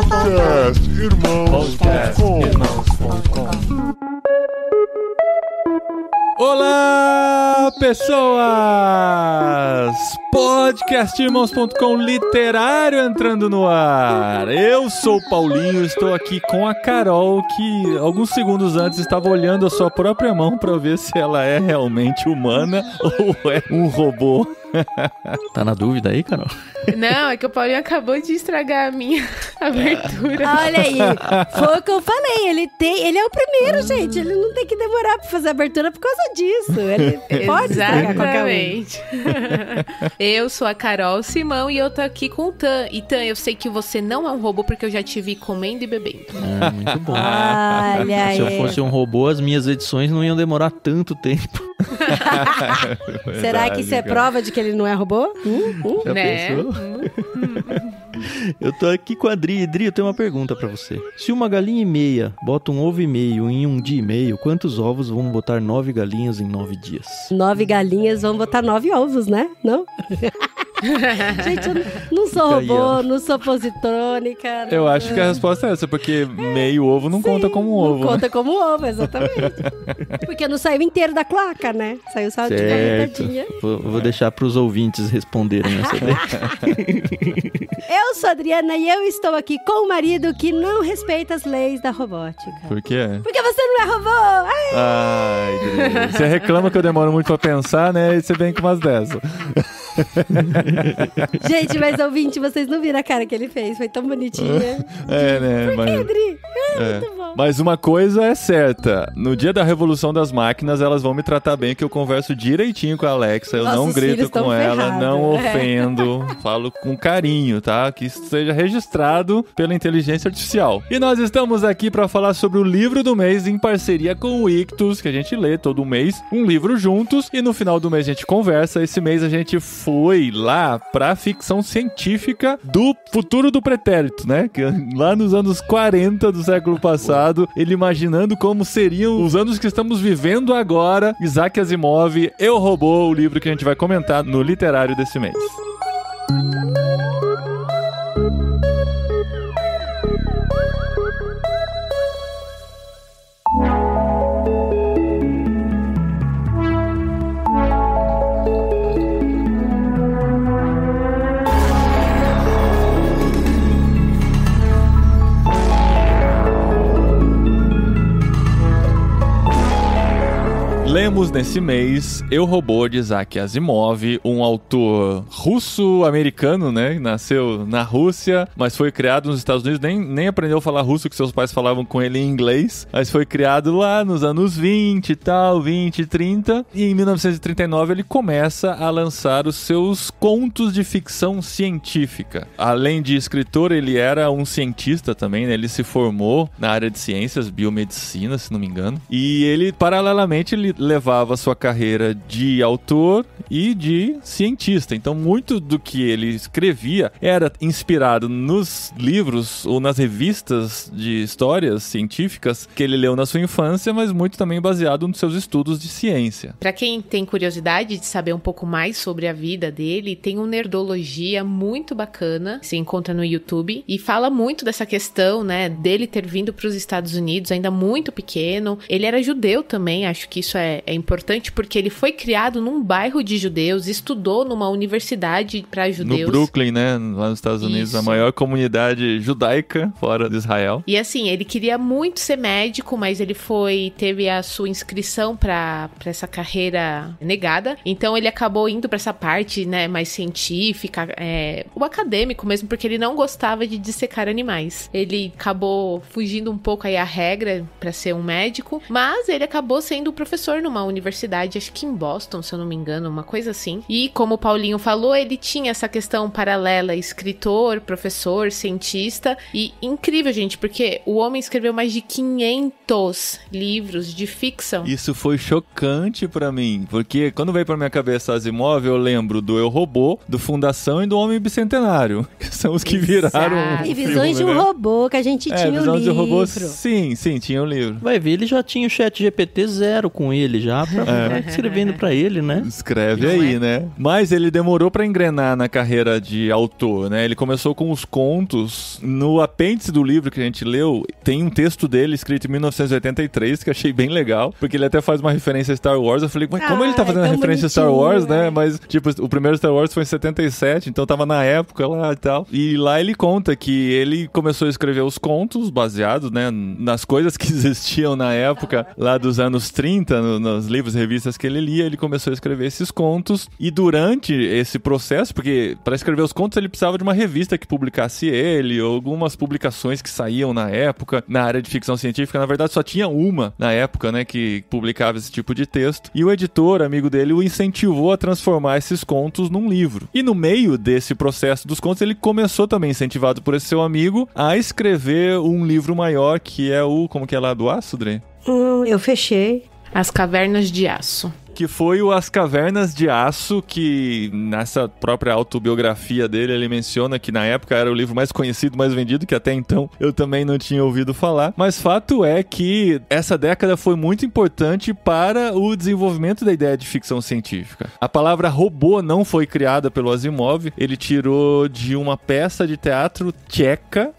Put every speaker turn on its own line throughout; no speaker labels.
Podcastirmãos.com. Olá, pessoas! Podcastirmãos.com literário entrando no ar. Eu sou o Paulinho, estou aqui com a Carol, que alguns segundos antes estava olhando a sua própria mão para ver se ela é realmente humana ou é um robô.
Tá na dúvida aí, Carol?
Não, é que o Paulinho acabou de estragar a minha abertura.
Olha aí, foi o que eu falei, ele é o primeiro, gente, ele não tem que demorar pra fazer a abertura por causa disso, ele pode estragar qualquer um.
Exatamente. Eu sou a Carol Simão e eu tô aqui com o Tan. E Tan, eu sei que você não é um robô porque eu já te vi comendo e bebendo.
Ah, muito bom.
Olha aí.
Se eu fosse um robô, as minhas edições não iam demorar tanto tempo.
Será que isso é prova de que ele não é robô?
Já
Né?
pensou? Eu tô aqui com a Dri. Dri, eu tenho uma pergunta pra você. Se uma galinha e meia bota um ovo e meio em um dia e meio, quantos ovos vão botar 9 galinhas em 9 dias?
9 galinhas vão botar 9 ovos, né? Não? Gente, eu não sou robô, não sou positrônica.
Eu acho que a resposta é essa, porque meio ovo não conta como um ovo.
Não conta como ovo, exatamente. Porque não saiu inteiro da cloaca, né? Saiu só de uma metadinha.
Vou deixar pros ouvintes responderem essa ideia.
Eu sou a Adriana e eu estou aqui com o marido que não respeita as leis da robótica.
Por quê?
Porque você não é robô!
Ai, Dri. Você reclama que eu demoro muito pra pensar, né? E você vem com umas dessas.
Gente, mas ouvinte, vocês não viram a cara que ele fez, foi tão bonitinha.
É, né?
Por que, Adri?
Muito bom. Mas uma coisa é certa, no dia da revolução das máquinas, elas vão me tratar bem, que eu converso direitinho com a Alexa, eu não grito com ela, não ofendo, falo com carinho, tá? Que isso seja registrado pela inteligência artificial. E nós estamos aqui para falar sobre o livro do mês em parceria com o Ictus, que a gente lê todo mês, um livro juntos, e no final do mês a gente conversa. Esse mês a gente foi lá pra ficção científica do futuro do pretérito, né? Que lá nos anos 40 do século passado, ele imaginando como seriam os anos que estamos vivendo agora. Isaac Asimov, Eu, Robô, o livro que a gente vai comentar no literário desse mês. Lemos nesse mês Eu, Robô, de Isaac Asimov, um autor russo-americano, né? Nasceu na Rússia, mas foi criado nos Estados Unidos, nem aprendeu a falar russo, que seus pais falavam com ele em inglês, mas foi criado lá nos anos 20 e tal, 20, 30, e em 1939 ele começa a lançar os seus contos de ficção científica. Além de escritor, ele era um cientista também, né? Ele se formou na área de ciências, biomedicina, se não me engano, e ele, paralelamente, ele levava sua carreira de autor e de cientista. Então, muito do que ele escrevia era inspirado nos livros ou nas revistas de histórias científicas que ele leu na sua infância, mas muito também baseado nos seus estudos de ciência.
Pra quem tem curiosidade de saber um pouco mais sobre a vida dele, tem um Nerdologia muito bacana, se encontra no YouTube, e fala muito dessa questão, né, dele ter vindo pros Estados Unidos ainda muito pequeno. Ele era judeu também, acho que isso é importante porque ele foi criado num bairro de judeus, estudou numa universidade para judeus.
No Brooklyn, né? Lá nos Estados Unidos,
Isso.
A maior comunidade judaica fora de Israel.
E assim, ele queria muito ser médico, mas ele teve a sua inscrição para essa carreira negada. Então ele acabou indo para essa parte, né, mais científica, o acadêmico mesmo, porque ele não gostava de dissecar animais. Ele acabou fugindo um pouco aí a regra para ser um médico, mas ele acabou sendo professor numa universidade, acho que em Boston, se eu não me engano, uma coisa assim. E como o Paulinho falou, ele tinha essa questão paralela, escritor, professor, cientista, e incrível, gente, porque o homem escreveu mais de 500 livros de ficção.
Isso foi chocante pra mim, porque quando veio pra minha cabeça Asimov, eu lembro do Eu, Robô, do Fundação e do Homem Bicentenário, que são os que viraram
E Visões de um Robô, que a gente tinha o livro.
Visões de um Robô, sim, tinha o livro.
Vai ver, ele já tinha o ChatGPT 0 com ele dele já pra escrevendo pra ele, né?
Escreve aí, né? Mas ele demorou pra engrenar na carreira de autor, né? Ele começou com os contos. No apêndice do livro que a gente leu, tem um texto dele escrito em 1983, que eu achei bem legal, porque ele até faz uma referência a Star Wars. Eu falei, mas como ele tá fazendo a referência a Star Wars, né? Mas, tipo, o primeiro Star Wars foi em 77, então tava na época lá e tal. E lá ele conta que ele começou a escrever os contos baseados, né, nas coisas que existiam na época, lá dos anos 30, nos livros e revistas que ele lia, ele começou a escrever esses contos. E durante esse processo, porque para escrever os contos ele precisava de uma revista que publicasse ele, ou algumas publicações que saíam na época, na área de ficção científica. Na verdade, só tinha uma na época, né, que publicava esse tipo de texto. E o editor, amigo dele, o incentivou a transformar esses contos num livro. E no meio desse processo dos contos, ele começou também, incentivado por esse seu amigo, a escrever um livro maior, que é o... Como que é lá do Aço, Dre?
Eu fechei.
As Cavernas de Aço.
Que foi o As Cavernas de Aço, que nessa própria autobiografia dele, ele menciona que na época era o livro mais conhecido, mais vendido, que até então eu também não tinha ouvido falar. Mas fato é que essa década foi muito importante para o desenvolvimento da ideia de ficção científica. A palavra robô não foi criada pelo Asimov, ele tirou de uma peça de teatro tcheca,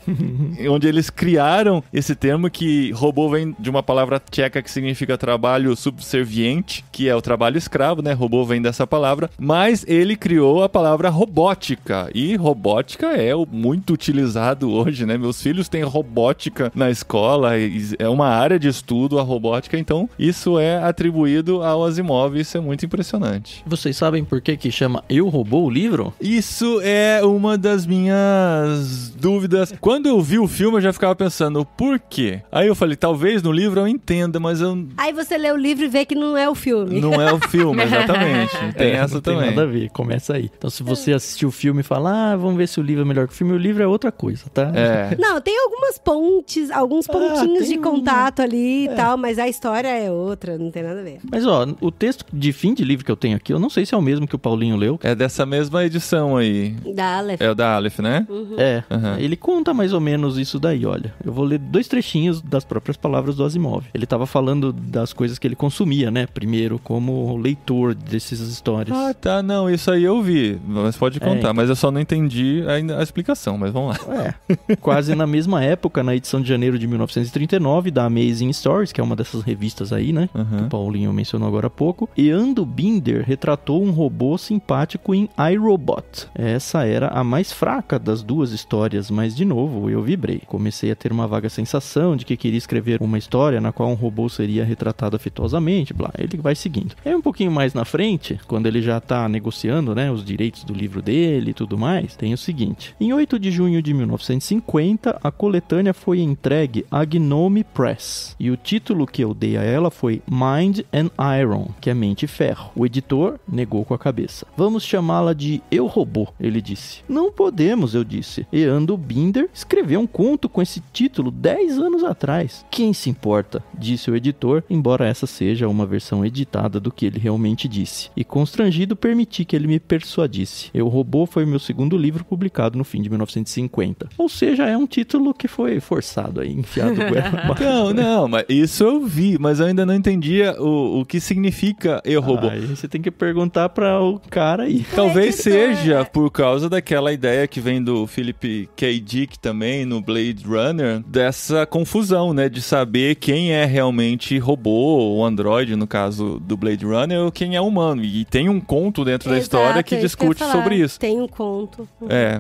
onde eles criaram esse termo, que robô vem de uma palavra tcheca que significa trabalho subserviente, que é o trabalho escravo, né? Robô vem dessa palavra, mas ele criou a palavra robótica, e robótica é muito utilizado hoje, né? Meus filhos têm robótica na escola, é uma área de estudo a robótica, então isso é atribuído ao Asimov, isso é muito impressionante.
Vocês sabem por que chama Eu, Robô, o livro?
Isso é uma das minhas dúvidas. Quando eu vi o filme, eu já ficava pensando, por quê? Aí eu falei, talvez no livro eu entenda, mas eu...
Aí você lê o livro e vê que não é o filme.
Não é o filme, exatamente. Tem essa
não
também.
Tem nada a ver, começa aí. Então se você assistiu o filme e fala, vamos ver se o livro é melhor que o filme, o livro é outra coisa, tá?
É.
Não, tem algumas pontes, alguns pontinhos de contato ali e tal, mas a história é outra, não tem nada a ver.
Mas ó, o texto de fim de livro que eu tenho aqui, eu não sei se é o mesmo que o Paulinho leu.
É dessa mesma edição aí.
Da Aleph.
É o da Aleph, né?
Uhum.
Ele conta mais ou menos isso daí, olha. Eu vou ler 2 trechinhos das próprias palavras do Asimov. Ele tava falando das coisas que ele consumia, né? Primeiro, como leitor dessas histórias.
Ah, tá, não, isso aí eu vi, mas pode contar, mas eu só não entendi ainda a explicação, mas vamos lá.
Quase na mesma época, na edição de janeiro de 1939, da Amazing Stories, que é uma dessas revistas aí, né? Que o Paulinho mencionou agora há pouco, Eando Binder retratou um robô simpático em iRobot. Essa era a mais fraca das 2 histórias, mas de novo, eu vibrei. Comecei a ter uma vaga sensação de que queria escrever uma história na qual um robô seria retratado afetuosamente, blá, ele vai seguindo. É um pouquinho mais na frente, quando ele já tá negociando, né, os direitos do livro dele e tudo mais, tem o seguinte. Em 8 de junho de 1950, a coletânea foi entregue à Gnome Press. E o título que eu dei a ela foi Mind and Iron, que é mente e ferro. O editor negou com a cabeça. Vamos chamá-la de Eu, Robô, ele disse. Não podemos, eu disse. Eando Binder escreveu um conto com esse título 10 anos atrás. Quem se importa? Disse o editor, embora essa seja uma versão editada do que ele realmente disse. E constrangido, permiti que ele me persuadisse. Eu, Robô foi meu segundo livro publicado no fim de 1950. Ou seja, é um título que foi forçado aí, enfiado
Não, mas isso eu vi, mas eu ainda não entendia o que significa Eu, Robô.
Aí você tem que perguntar para o cara aí.
Talvez seja por causa daquela ideia que vem do Philip K. Dick também, no Blade Runner, dessa confusão, né, de saber quem é realmente robô, ou androide, no caso do Blade Runner, ou quem é humano. E tem um conto dentro da história que discute sobre isso.
Tem um conto.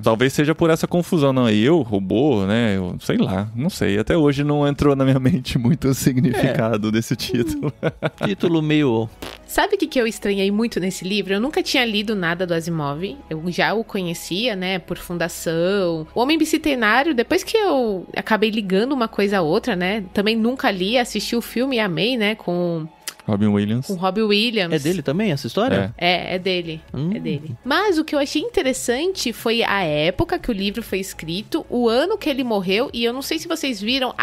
Talvez seja por essa confusão. Não, eu, robô, né, eu sei lá, não sei. Até hoje não entrou na minha mente muito o significado desse título.
Título meio...
Sabe o que eu estranhei muito nesse livro? Eu nunca tinha lido nada do Asimov. Eu já o conhecia, né, por Fundação. O Homem Bicentenário, depois que eu acabei ligando uma coisa a outra, né, também nunca li, assisti o filme e amei, né, com
Robin Williams.
Com Robin Williams.
É dele também essa história?
É dele. É dele. Mas o que eu achei interessante foi a época que o livro foi escrito, o ano que ele morreu, e eu não sei se vocês viram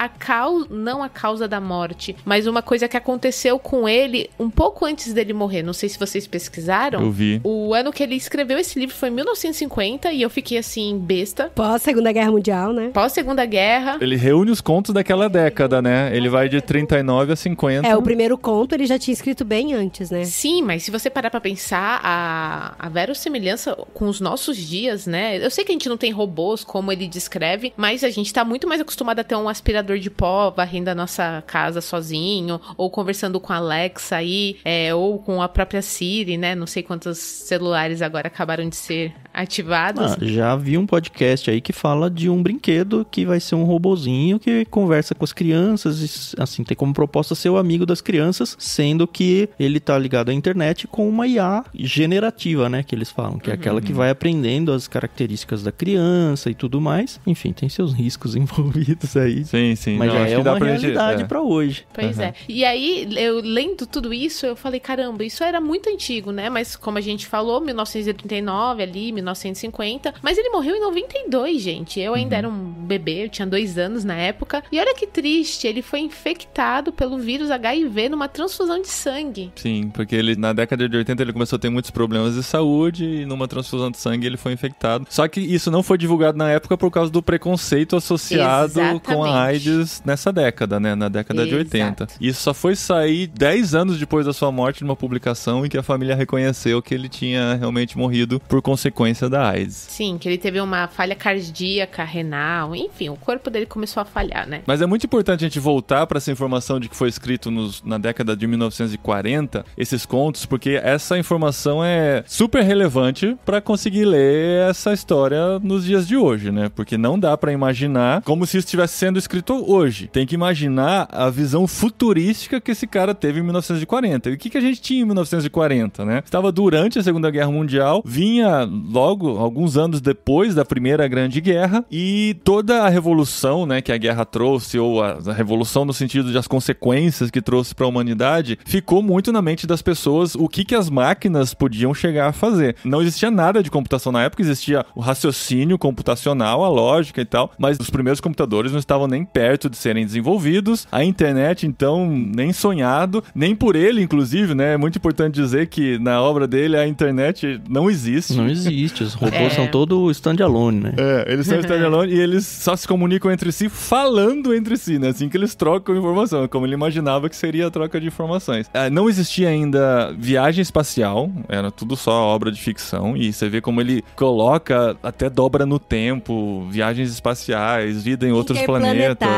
não a causa da morte, mas uma coisa que aconteceu com ele um pouco antes dele morrer. Não sei se vocês pesquisaram.
Eu vi.
O ano que ele escreveu esse livro foi 1950 e eu fiquei assim, besta.
Pós-Segunda Guerra Mundial, né?
Pós-Segunda Guerra.
Ele reúne os contos daquela década, né? Ele vai de 39 a 50.
O primeiro conto ele já já tinha escrito bem antes, né?
Sim, mas se você parar pra pensar, a verossimilhança com os nossos dias, né? Eu sei que a gente não tem robôs, como ele descreve, mas a gente tá muito mais acostumado a ter um aspirador de pó varrendo a nossa casa sozinho, ou conversando com a Alexa aí, ou com a própria Siri, né? Não sei quantos celulares agora acabaram de ser ativados.
Já vi um podcast aí que fala de um brinquedo que vai ser um robozinho que conversa com as crianças, e, assim, tem como proposta ser o amigo das crianças, sendo que ele tá ligado à internet com uma IA generativa, né, que eles falam, que é aquela que vai aprendendo as características da criança e tudo mais. Enfim, tem seus riscos envolvidos aí.
Sim.
Mas já é uma realidade pra hoje.
Pois é. E aí, eu lendo tudo isso, eu falei, caramba, isso era muito antigo, né? Mas como a gente falou, 1939 ali, 1950. Mas ele morreu em 92, gente. Eu ainda era um bebê, eu tinha 2 anos na época. E olha que triste, ele foi infectado pelo vírus HIV numa transfusão de sangue.
Sim, porque ele, na década de 80, ele começou a ter muitos problemas de saúde e numa transfusão de sangue ele foi infectado. Só que isso não foi divulgado na época por causa do preconceito associado com a AIDS nessa década, né? Na década de 80. Isso só foi sair 10 anos depois da sua morte numa publicação em que a família reconheceu que ele tinha realmente morrido por consequência da AIDS.
Sim, que ele teve uma falha cardíaca, renal, enfim, o corpo dele começou a falhar, né?
Mas é muito importante a gente voltar para essa informação de que foi escrito na década de 1940, esses contos, porque essa informação é super relevante para conseguir ler essa história nos dias de hoje, né? Porque não dá para imaginar como se isso estivesse sendo escrito hoje. Tem que imaginar a visão futurística que esse cara teve em 1940. E o que a gente tinha em 1940, né? Estava durante a Segunda Guerra Mundial, vinha logo alguns anos depois da Primeira Grande Guerra, e toda a revolução, né, que a guerra trouxe, ou a revolução no sentido de as consequências que trouxe para a humanidade, ficou muito na mente das pessoas o que as máquinas podiam chegar a fazer. Não existia nada de computação na época, existia o raciocínio computacional, a lógica e tal, mas os primeiros computadores não estavam nem perto de serem desenvolvidos. A internet, então, nem sonhado, nem por ele, inclusive, né? É muito importante dizer que na obra dele a internet não existe.
Não existe, os robôs são todos standalone, né?
Eles são standalone e eles só se comunicam entre si falando entre si, né? Assim que eles trocam informação, como ele imaginava que seria a troca de informações. Não existia ainda viagem espacial, era tudo só obra de ficção, e você vê como ele coloca até dobra no tempo, viagens espaciais, vida em outros planetas.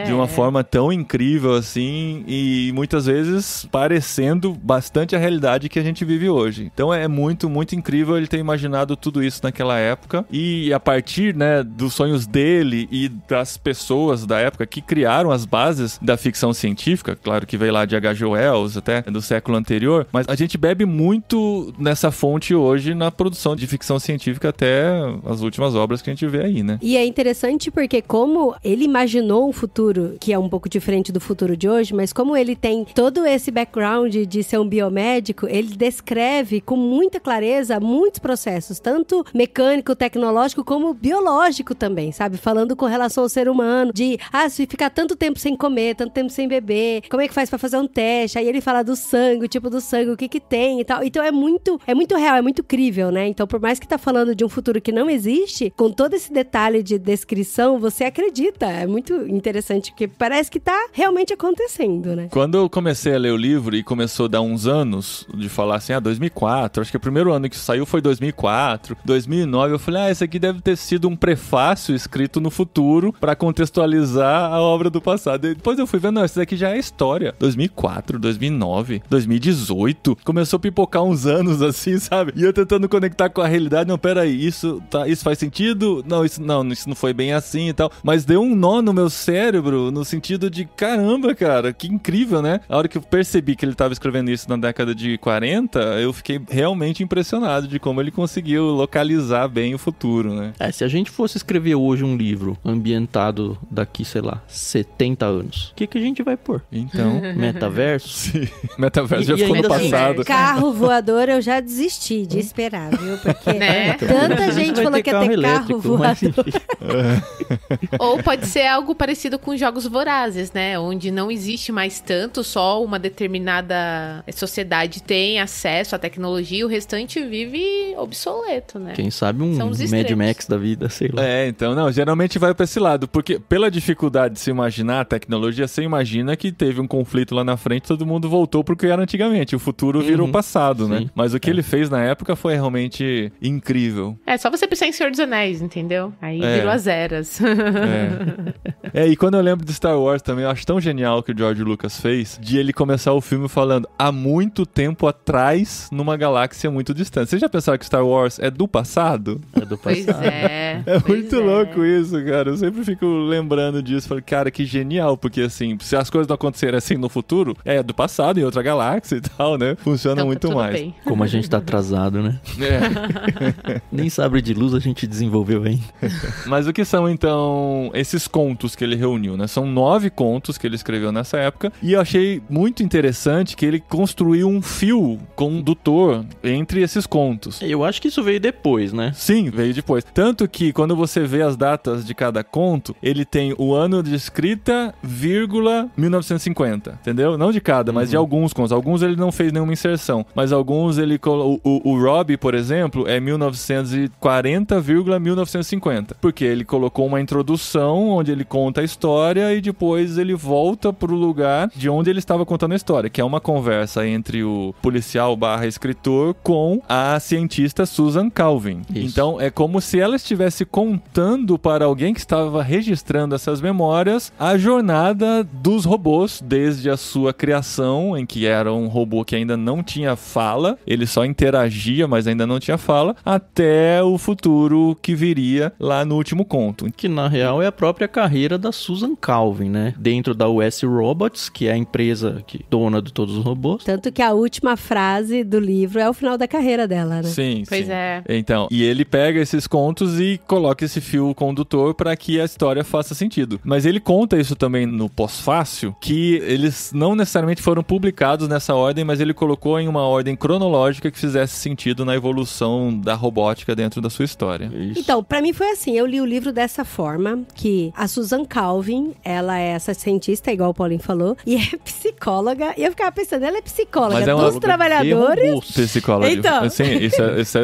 De uma forma tão incrível assim, e muitas vezes parecendo bastante a realidade que a gente vive hoje. Então é muito, muito incrível ele ter imaginado tudo isso naquela época, e a partir, né, dos sonhos dele e das pessoas da época que criaram as bases da ficção científica, claro que veio lá de H.G. Wells até do século anterior, mas a gente bebe muito nessa fonte hoje na produção de ficção científica até as últimas obras que a gente vê aí, né?
E é interessante porque como ele imaginou um futuro que é um pouco diferente do futuro de hoje, mas como ele tem todo esse background de ser um biomédico, ele descreve com muita clareza muitos processos, tanto mecânico, tecnológico, como biológico também, sabe? Falando com relação ao ser humano, de, se ficar tanto tempo sem comer, tanto tempo sem beber, como é que faz pra fazer um teste? Aí ele fala do sangue, o tipo do sangue, o que tem e tal. Então é muito real, é muito crível, né? Então por mais que tá falando de um futuro que não existe, com todo esse detalhe de descrição, você acredita. É muito interessante, porque parece que tá realmente acontecendo, né?
Quando eu comecei a ler o livro e começou a dar uns anos de falar assim, 2004, acho que o primeiro ano que saiu foi 2004, 2009, eu falei, esse aqui deve ter sido um prefácio escrito no futuro pra contextualizar a obra do passado. E depois eu fui vendo, esse daqui já é história. 2004, 2009, 2018, começou a pipocar uns anos assim, sabe? E eu tentando conectar com a realidade, não, peraí, isso faz sentido? Não, isso não foi bem assim e tal. Mas deu um nó no meu cérebro, no sentido de, caramba, cara, que incrível, né? A hora que eu percebi que ele tava escrevendo isso na década de 40, eu fiquei realmente impressionado de como ele conseguiu localizar bem o futuro, né?
Se a gente fosse escrever hoje um livro ambientado daqui, sei lá, 70 anos, o que a gente vai pôr?
Então...
Metaverso?
Sim. Metaverso já ficou no passado.
Carro voador eu já desisti de esperar, viu? Porque tanta gente falou que ia ter carro voador.
Ou pode ser algo parecido com são jogos vorazes, né? Onde não existe mais tanto, só uma determinada sociedade tem acesso à tecnologia e o restante vive obsoleto, né?
Quem sabe um Mad Max da vida, sei lá.
Então, não, geralmente vai pra esse lado, porque pela dificuldade de se imaginar a tecnologia, você imagina que teve um conflito lá na frente, todo mundo voltou pro que era antigamente, o futuro virou passado, né? Mas o que ele fez na época foi realmente incrível.
Só você pensar em Senhor dos Anéis, entendeu? Aí virou as eras.
E quando eu lembro de Star Wars também, eu acho tão genial que o George Lucas fez, de ele começar o filme falando há muito tempo atrás, numa galáxia muito distante. Vocês já pensaram que Star Wars é do passado?
É do passado.
Pois é.
Muito louco isso, cara. Eu sempre fico lembrando disso. Falei, cara, que genial, porque assim, se as coisas não acontecerem assim no futuro, é do passado, em outra galáxia e tal, né? Funciona
então,
muito mais.
Bem.
Como a gente tá atrasado, né? Nem sabre de luz a gente desenvolveu ainda.
Mas o que são, então, esses contos que ele reuniu, né? São 9 contos que ele escreveu nessa época. E eu achei muito interessante que ele construiu um fio condutor entre esses contos.
Eu acho que isso veio depois, né?
Sim, veio depois. Tanto que quando você vê as datas de cada conto, ele tem o ano de escrita, vírgula, 1950, entendeu? Não de cada, mas de alguns contos. Alguns ele não fez nenhuma inserção, mas alguns ele colocou... O Robbie, por exemplo, é 1940, 1950. Porque ele colocou uma introdução onde ele conta a história e depois ele volta pro lugar de onde ele estava contando a história, que é uma conversa entre o policial / escritor com a cientista Susan Calvin.
Isso.
Então, é como se ela estivesse contando para alguém que estava registrando essas memórias a jornada dos robôs, desde a sua criação, em que era um robô que ainda não tinha fala, ele só interagia, mas ainda não tinha fala, até o futuro que viria lá no último conto.
Que na real é a própria carreira da Susan Calvin, né? Dentro da US Robots, que é a empresa dona de todos os robôs.
Tanto que a última frase do livro é o final da carreira dela, né?
Sim,
Pois
sim.
é.
Então, e ele pega esses contos e coloca esse fio condutor para que a história faça sentido. Mas ele conta isso também no pós-fácil, que eles não necessariamente foram publicados nessa ordem, mas ele colocou em uma ordem cronológica que fizesse sentido na evolução da robótica dentro da sua história.
Isso.
Então, pra mim foi assim, eu li o livro dessa forma, que a Susan Calvin, ela é essa cientista, igual o Paulinho falou, e é psicóloga, e eu ficava pensando, ela é psicóloga
Mas é
dos trabalhadores.
Psicóloga.
Então.
Sim,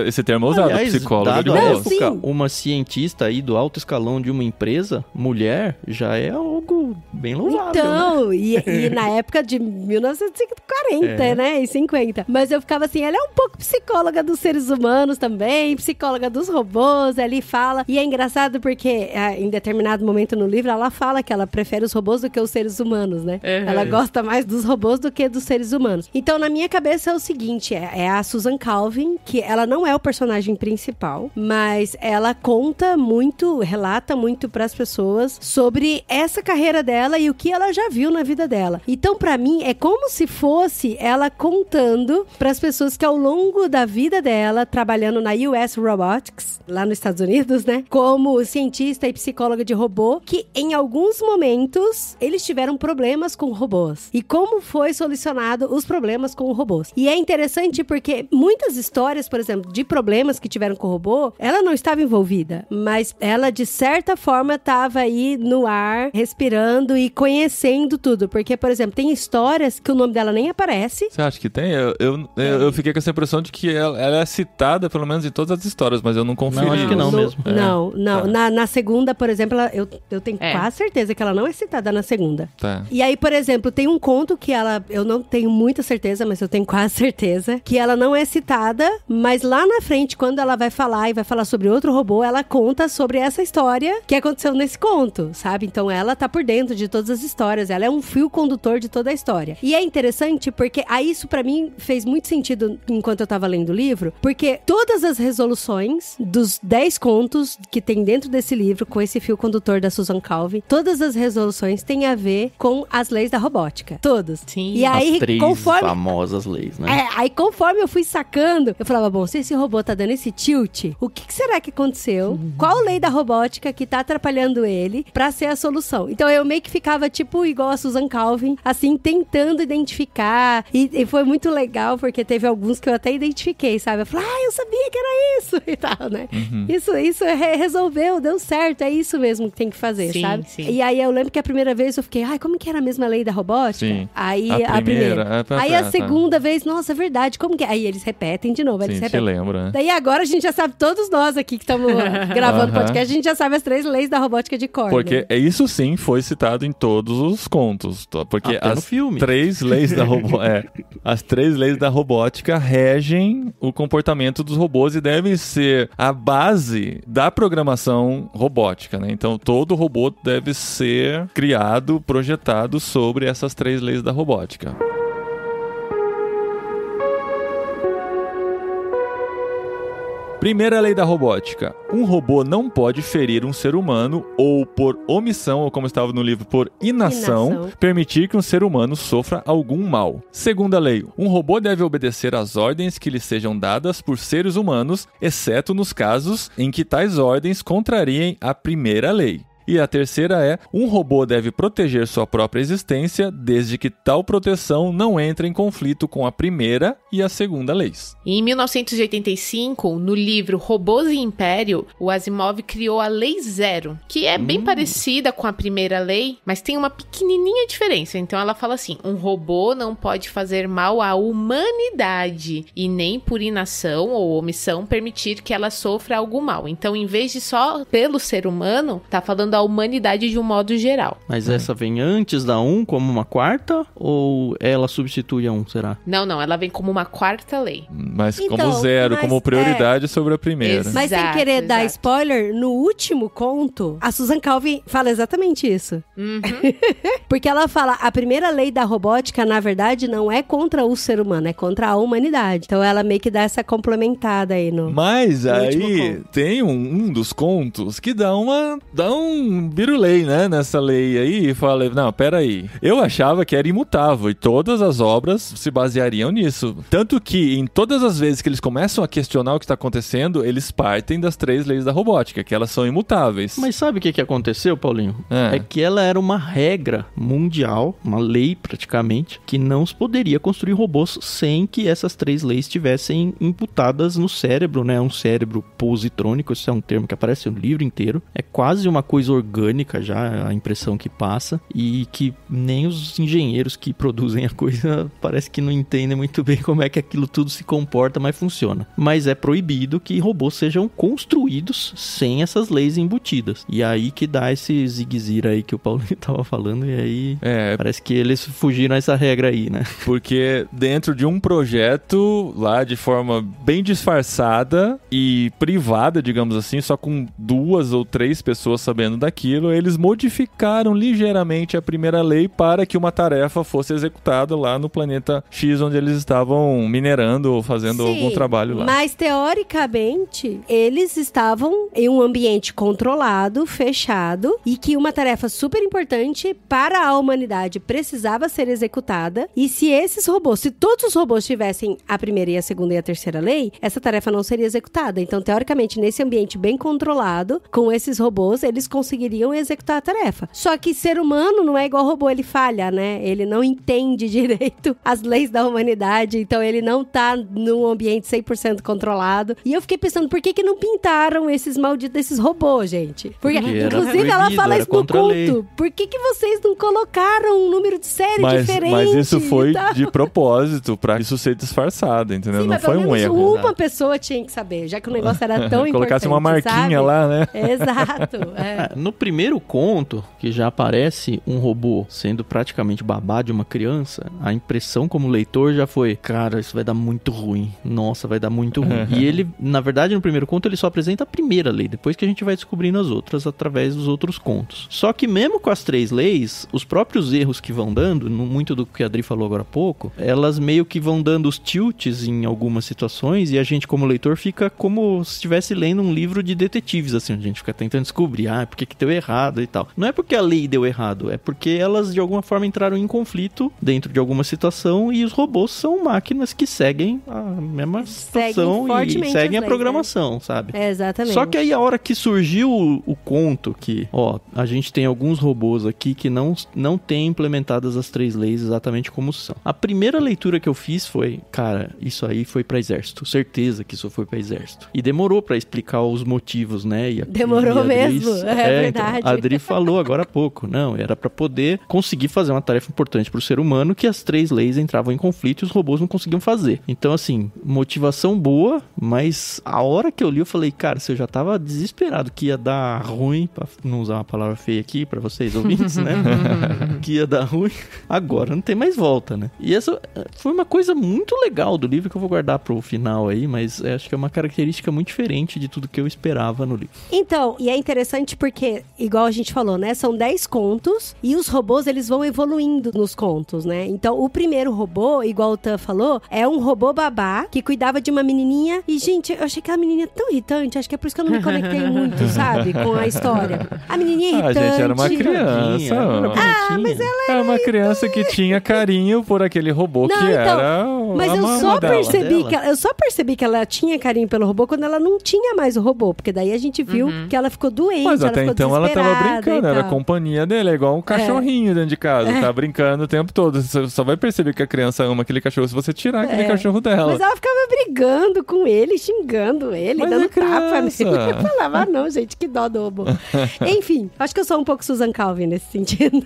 esse termo é usado,
Aliás,
psicóloga de
dada a
robôs.
época,
Sim.
uma cientista aí do alto escalão de uma empresa, mulher, já é algo bem louvável, né?
Então, e na época de 1940, né, e 50. Mas eu ficava assim, ela é um pouco psicóloga dos seres humanos também, psicóloga dos robôs, ali fala. E é engraçado porque em determinado momento no livro, ela fala que ela prefere os robôs do que os seres humanos, né? Ela gosta mais dos robôs do que dos seres humanos. Então, na minha cabeça é o seguinte, é a Susan Calvin, que ela não é o personagem principal, mas ela conta muito, relata muito pras pessoas sobre essa carreira dela e o que ela já viu na vida dela. Então, pra mim, é como se fosse ela contando pras pessoas que ao longo da vida dela, trabalhando na US Robotics, lá nos Estados Unidos, né? Como cientista e psicóloga de robô, que em alguns momentos eles tiveram problemas com robôs. E como foi solucionado os problemas com robôs. E é interessante porque muitas histórias, por exemplo, de problemas que tiveram com o robô, ela não estava envolvida, mas ela de certa forma estava aí no ar, respirando e conhecendo tudo. Porque, por exemplo, tem histórias que o nome dela nem aparece.
Você acha que tem? Eu fiquei com essa impressão de que ela é citada, pelo menos, em todas as histórias, mas eu não conferi.
Não, acho que não mesmo.
Não.
Tá.
Na segunda, por exemplo, eu tenho quase certeza que ela não é citada na segunda.
Tá.
E aí, por exemplo, tem um conto que eu não tenho muita certeza, mas eu tenho quase certeza, que ela não é citada, mas lá na frente, quando ela vai falar e vai falar sobre outro robô, ela conta sobre essa história que aconteceu nesse conto, sabe? Então ela tá por dentro de todas as histórias, ela é um fio condutor de toda a história. E é interessante porque isso pra mim fez muito sentido enquanto eu tava lendo o livro, porque todas as resoluções dos 10 contos que tem dentro desse livro, com esse fio condutor da Susan Calvin, todas as resoluções têm a ver com as leis da robótica. Todas.
Sim.
E aí,
As 3
conforme...
famosas leis, né?
Aí conforme eu fui sacando, eu falava, bom, se esse robô tá dando esse tilt, o que será que aconteceu? Qual lei da robótica que tá atrapalhando ele pra ser a solução? Então eu meio que ficava tipo igual a Susan Calvin, assim, tentando identificar. E foi muito legal, porque teve alguns que eu até identifiquei, sabe? Eu falei, eu sabia que era isso e tal, né? Isso resolveu, deu certo, é isso mesmo que tem que fazer, sabe? Sim. E aí eu lembro que a primeira vez eu fiquei, como que era a mesma lei da robótica?
Sim.
Aí a primeira. Aí a segunda vez, nossa, é verdade, como que é? Aí eles repetem de novo, eles repetem.
Você lembra, né?
Daí agora a gente já sabe, todos nós aqui que estamos gravando podcast, a gente já sabe as 3 leis da robótica de cor.
Porque isso sim foi citado em todos os contos. Porque
até no filme.
3 leis da as 3 leis da robótica regem o comportamento dos robôs e devem ser a base da programação robótica, né? Então todo robô deve ser criado, projetado sobre essas 3 leis da robótica. Primeira lei da robótica. Um robô não pode ferir um ser humano ou, por omissão, ou como estava no livro, por inação, permitir que um ser humano sofra algum mal. Segunda lei. Um robô deve obedecer às ordens que lhe sejam dadas por seres humanos, exceto nos casos em que tais ordens contrariem a primeira lei. E a terceira é, um robô deve proteger sua própria existência desde que tal proteção não entre em conflito com a primeira e a segunda leis.
Em 1985, no livro Robôs e Império, o Asimov criou a Lei Zero, que é bem parecida com a primeira lei, mas tem uma pequenininha diferença. Então ela fala assim, um robô não pode fazer mal à humanidade e nem por inação ou omissão permitir que ela sofra algum mal. Então, em vez de só pelo ser humano, tá falando da humanidade de um modo geral.
Mas essa vem antes da 1 como uma quarta? Ou ela substitui a 1, será?
Não, ela vem como uma quarta lei.
Mas então, como zero, como prioridade sobre a primeira.
Exato,
mas sem querer dar spoiler, no último conto, a Susan Calvin fala exatamente isso. Porque ela fala, a primeira lei da robótica, na verdade, não é contra o ser humano, é contra a humanidade. Então ela meio que dá essa complementada aí no...
Mas aí tem um dos contos que dá um birulei, né, nessa lei aí, e fala, não, peraí, eu achava que era imutável, e todas as obras se baseariam nisso. Tanto que, em todas as vezes que eles começam a questionar o que está acontecendo, eles partem das 3 leis da robótica, que elas são imutáveis.
Mas sabe o que aconteceu, Paulinho? É que ela era uma regra mundial, uma lei praticamente, que não se poderia construir robôs sem que essas 3 leis estivessem imputadas no cérebro, né, um cérebro positrônico, isso é um termo que aparece no livro inteiro, é quase uma coisa orgânica já, a impressão que passa, e que nem os engenheiros que produzem a coisa parece que não entendem muito bem como é que aquilo tudo se comporta, mas funciona. Mas é proibido que robôs sejam construídos sem essas leis embutidas. E aí que dá esse zigue-zira aí que o Paulinho tava falando, e aí parece que eles fugiram a essa regra aí, né?
Porque dentro de um projeto, lá de forma bem disfarçada e privada, digamos assim, só com 2 ou 3 pessoas sabendo daquilo, eles modificaram ligeiramente a primeira lei para que uma tarefa fosse executada lá no planeta X, onde eles estavam minerando ou fazendo algum trabalho lá.
Mas teoricamente, eles estavam em um ambiente controlado, fechado, e que uma tarefa super importante para a humanidade precisava ser executada, e se todos os robôs tivessem a primeira e a segunda e a terceira lei, essa tarefa não seria executada. Então, teoricamente, nesse ambiente bem controlado, com esses robôs, eles conseguiriam executar a tarefa. Só que ser humano não é igual robô, ele falha, né? Ele não entende direito as leis da humanidade, então ele não tá num ambiente 100% controlado. E eu fiquei pensando, por que não pintaram esses malditos desses robôs, gente? Porque inclusive, ela fala isso no conto. Por que vocês não colocaram um número de série diferente?
Mas isso foi de propósito, pra isso ser disfarçado, entendeu?
Sim,
não foi um erro.
Uma pessoa tinha que saber, já que o negócio era tão importante,
colocasse uma marquinha, sabe? Lá, né?
Exato.
No primeiro conto, que já aparece um robô sendo praticamente babá de uma criança, a impressão como leitor já foi, cara, isso vai dar muito ruim. Nossa, vai dar muito ruim. E ele, na verdade, no primeiro conto, ele só apresenta a primeira lei, depois que a gente vai descobrindo as outras através dos outros contos. Só que mesmo com as 3 leis, os próprios erros que vão dando, muito do que a Adri falou agora há pouco, elas meio que vão dando os tilts em algumas situações, e a gente, como leitor, fica como se estivesse lendo um livro de detetives, assim, a gente fica tentando descobrir, por que que deu errado e tal. Não é porque a lei deu errado, é porque elas de alguma forma entraram em conflito dentro de alguma situação e os robôs são máquinas que seguem a mesma situação e seguem a programação, sabe?
Exatamente.
Só que aí a hora que surgiu o conto que, a gente tem alguns robôs aqui que não tem implementadas as 3 leis exatamente como são. A primeira leitura que eu fiz foi, cara, isso aí foi pra exército. Certeza que isso foi pra exército. E demorou pra explicar os motivos, né?
Demorou mesmo, é verdade.
Então, a Adri falou agora há pouco. Não, era pra poder conseguir fazer uma tarefa importante pro ser humano que as 3 leis entravam em conflito e os robôs não conseguiam fazer. Então, assim, motivação boa, mas a hora que eu li eu falei, cara, se eu já tava desesperado que ia dar ruim, pra não usar uma palavra feia aqui pra vocês ouvintes, né? Que ia dar ruim, agora não tem mais volta, né? E essa foi uma coisa muito legal do livro que eu vou guardar pro final aí, mas acho que é uma característica muito diferente de tudo que eu esperava no livro.
Então, e é interessante porque, igual a gente falou, né? São 10 contos e os robôs, eles vão evoluindo nos contos, né? Então, o primeiro robô, igual o Tan falou, é um robô babá que cuidava de uma menininha e, gente, eu achei aquela menininha tão irritante, acho que é por isso que eu não me conectei muito, sabe? Com a história. A menininha irritante.
A gente era uma criança.
Mas ela
era uma criança que tinha carinho por aquele robô que era
mas eu só percebi que ela tinha carinho pelo robô quando ela não tinha mais o robô, porque daí a gente viu que ela ficou doente,
mas
ela
até
ficou
então ela tava brincando, era a
tal.
companhia dele, é igual um cachorrinho dentro de casa, tá brincando o tempo todo. Você só vai perceber que a criança ama aquele cachorro se você tirar aquele cachorro dela.
Mas ela ficava brigando com ele, xingando ele,
mas
dando tapa nele. Eu falava, não, gente, que dó do robô. Enfim, acho que eu sou um pouco Susan Calvin nesse sentido.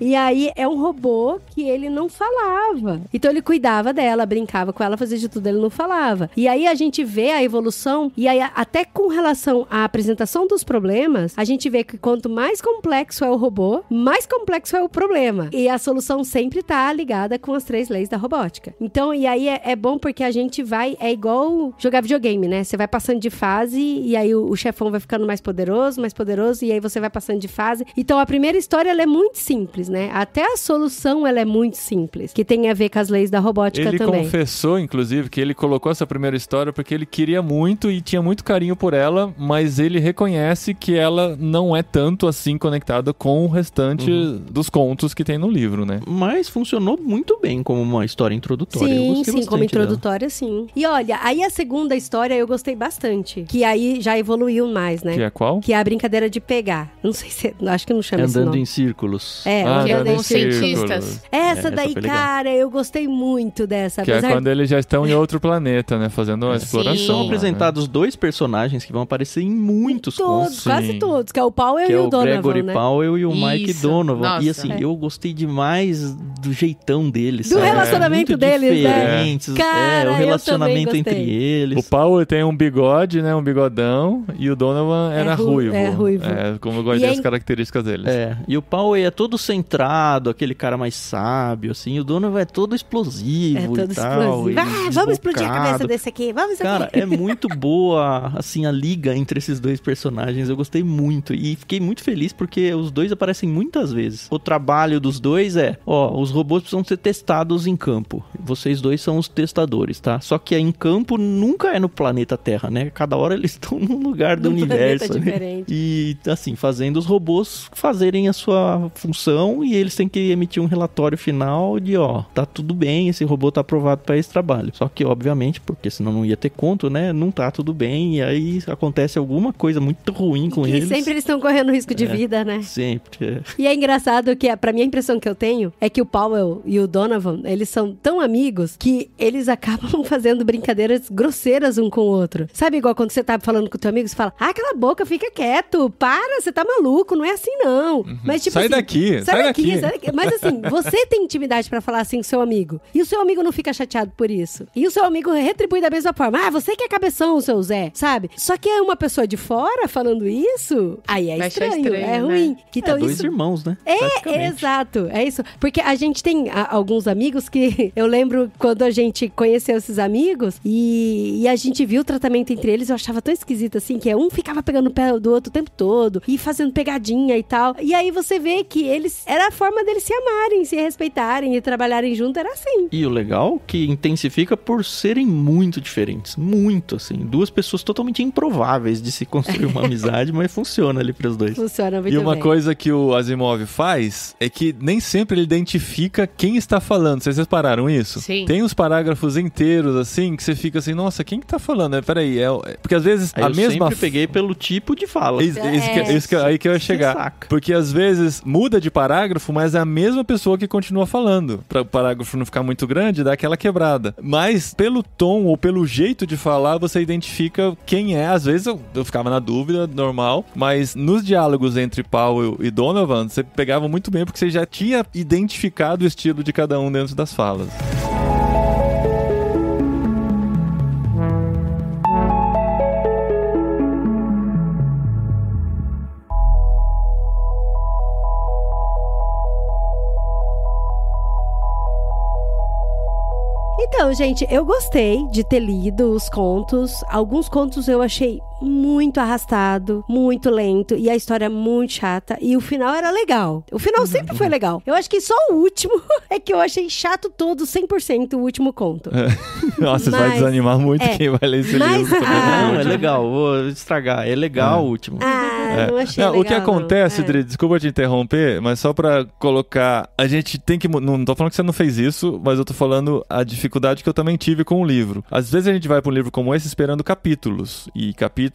E aí é um robô que ele não falava. Então ele cuidava dela, brincava com ela, fazia de tudo, ele não falava. E aí a gente vê a evolução, e aí até com relação à apresentação dos problemas, a gente vê que quanto mais complexo é o robô, mais complexo é o problema. E a solução sempre tá ligada com as 3 leis da robótica. Então, e aí é bom porque a gente vai, é igual jogar videogame, né? Você vai passando de fase e aí o chefão vai ficando mais poderoso, e aí você vai passando de fase. Então a primeira história, ela é muito simples, né? Até a solução, ela é muito simples, que tem a ver com as leis da robótica também.
Ele confessou, inclusive, que ele colocou essa primeira história porque ele queria muito e tinha muito carinho por ela, mas ele reconhece que ela não é tanto assim conectada com o restante dos contos que tem no livro, né?
Mas funcionou muito bem como uma história introdutória.
Sim, como introdutória, sim. E olha, aí a segunda história eu gostei bastante, que aí já evoluiu mais, né?
Que é qual?
Que é a brincadeira de pegar. Não sei se... Acho que não chama esse nome.
Andando em círculos.
Andando
em cientistas.
Essa daí, cara, eu gostei muito dessa.
Que é quando eles já estão em outro planeta, né? Fazendo a exploração.
São apresentados 2 personagens que vão aparecer em muitos contos.
Quase todos, que é o Powell e o Donovan,
né? Que é o Gregory Powell e o Mike Donovan.
Nossa.
E assim, eu gostei demais do jeitão deles.
Do relacionamento deles, né?
Cara, o relacionamento entre eles.
O Powell tem um bigode, né? Um bigodão. E o Donovan era ruivo.
É ruivo.
Como eu gosto das características deles.
E o Powell é todo centrado, aquele cara mais sábio, assim. O Donovan é todo explosivo e tal.
Vamos explodir a cabeça desse aqui, vamos aqui.
Cara, é muito boa, assim, a liga entre esses 2 personagens. Eu gostei muito. E fiquei muito feliz porque os 2 aparecem muitas vezes. O trabalho dos 2 os robôs precisam ser testados em campo. Vocês 2 são os testadores, tá? Só que em campo nunca é no planeta Terra, né? Cada hora eles estão num lugar do universo, né? E, assim, fazendo os robôs fazerem a sua função e eles têm que emitir um relatório final de, tá tudo bem, esse robô tá aprovado para esse trabalho. Só que, obviamente, porque senão não ia ter conto, né? Não tá tudo bem e aí acontece alguma coisa muito ruim com eles.
E sempre eles estão correndo risco de vida, né?
Sempre.
E é engraçado que, pra mim, a impressão que eu tenho é que o Powell e o Donovan, eles são tão amigos que eles acabam fazendo brincadeiras grosseiras um com o outro. Sabe, igual quando você tá falando com o teu amigo, você fala, cala a boca, fica quieto, para, você tá maluco, não é assim não. Mas, tipo,
sai daqui.
Mas assim, você tem intimidade pra falar assim com seu amigo. E o seu amigo não fica chateado por isso. E o seu amigo retribui da mesma forma. Você que é cabeção, seu Zé, sabe? Só que é uma pessoa de fora falando isso, aí é estranho, é ruim.
Né?
Então,
2 irmãos, né?
Exato, é isso. Porque a gente tem alguns amigos que eu lembro quando a gente conheceu esses amigos e a gente viu o tratamento entre eles, eu achava tão esquisito assim, que um ficava pegando o pé do outro o tempo todo e fazendo pegadinha e tal. E aí você vê que era a forma deles se amarem, se respeitarem e trabalharem junto, era assim.
E o legal que intensifica por serem muito diferentes. Muito, assim. 2 pessoas totalmente improváveis de se construir uma amizade, mas funciona. funciona ali pros dois.
Funciona muito
E uma
bem.
coisa que o Asimov faz é que nem sempre ele identifica quem está falando. Vocês repararam isso?
Sim.
Tem uns parágrafos inteiros, assim, que você fica assim, nossa, quem que tá falando? Peraí, porque às vezes
Aí
a
eu
mesma...
sempre peguei pelo tipo de fala.
Aí que eu ia chegar.
Saca.
Porque às vezes muda de parágrafo, mas é a mesma pessoa que continua falando. Para o parágrafo não ficar muito grande, dá aquela quebrada. Mas pelo tom ou pelo jeito de falar, você identifica quem é. Às vezes eu ficava na dúvida, normal. Mas nos diálogos entre Powell e Donovan, você pegava muito bem, porque você já tinha identificado o estilo de cada um dentro das falas.
Então, gente, eu gostei de ter lido os contos. Alguns contos eu achei muito arrastado, muito lento, e a história muito chata, e o final era legal. O final sempre foi legal. Eu acho que só o último é que eu achei chato todo, 100% o último conto.
Nossa,
Mas-
vai desanimar muito quem vai ler esse
Mas-
livro.
Não, é legal, vou estragar. É legal o último.
Não achei
Não,
legal,
o que acontece,
não.
Dri, desculpa te interromper, mas só pra colocar, a gente tem que, não tô falando que você não fez isso, mas eu tô falando a dificuldade que eu também tive com o livro. Às vezes a gente vai pra um livro como esse esperando capítulos, e capítulos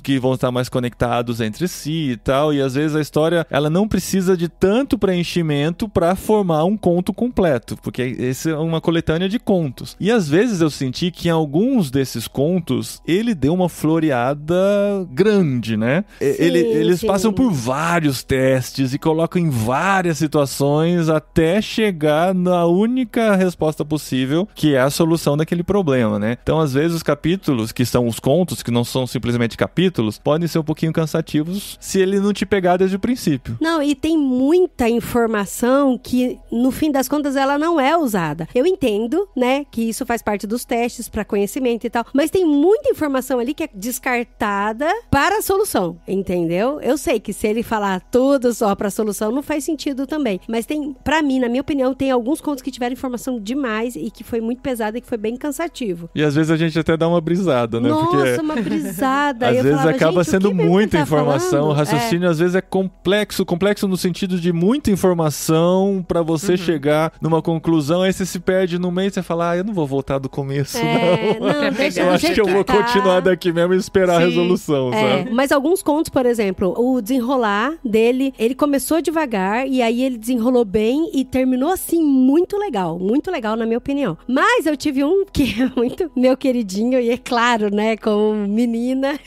que vão estar mais conectados entre si e tal, e às vezes a história, ela não precisa de tanto preenchimento pra formar um conto completo, porque esse é uma coletânea de contos. E às vezes eu senti que em alguns desses contos, ele deu uma floreada grande, né? Eles
sim.
passam por vários testes e colocam em várias situações até chegar na única resposta possível, que é a solução daquele problema, né? Então, às vezes, os capítulos, que são os contos, que não são simplesmente capítulos, podem ser um pouquinho cansativos se ele não te pegar desde o princípio.
Não, e tem muita informação que, no fim das contas, ela não é usada. Eu entendo, né, que isso faz parte dos testes para conhecimento e tal, mas tem muita informação ali que é descartada para a solução, entendeu? Eu sei que se ele falar tudo só para a solução, não faz sentido também. Mas tem, para mim, na minha opinião, tem alguns contos que tiveram informação demais e que foi muito pesada e que foi bem cansativo.
E às vezes a gente até dá uma brisada, né?
Nossa,
Porque
uma brisada.
às
Eu
vezes
falava,
acaba
gente, o
sendo
que mesmo
muita
ele tá
informação,
falando?
o raciocínio às vezes é complexo no sentido de muita informação pra você chegar numa conclusão, aí você se perde no meio e você fala, eu não vou voltar do começo, não.
Deixa
Eu
do
acho
jeito
que eu vou
tá.
continuar daqui mesmo e esperar a
Sim.
resolução, sabe?
Mas alguns contos, por exemplo, o desenrolar dele, ele começou devagar e aí ele desenrolou bem e terminou assim muito legal na minha opinião. Mas eu tive um que é muito meu queridinho e é claro, né, como menina,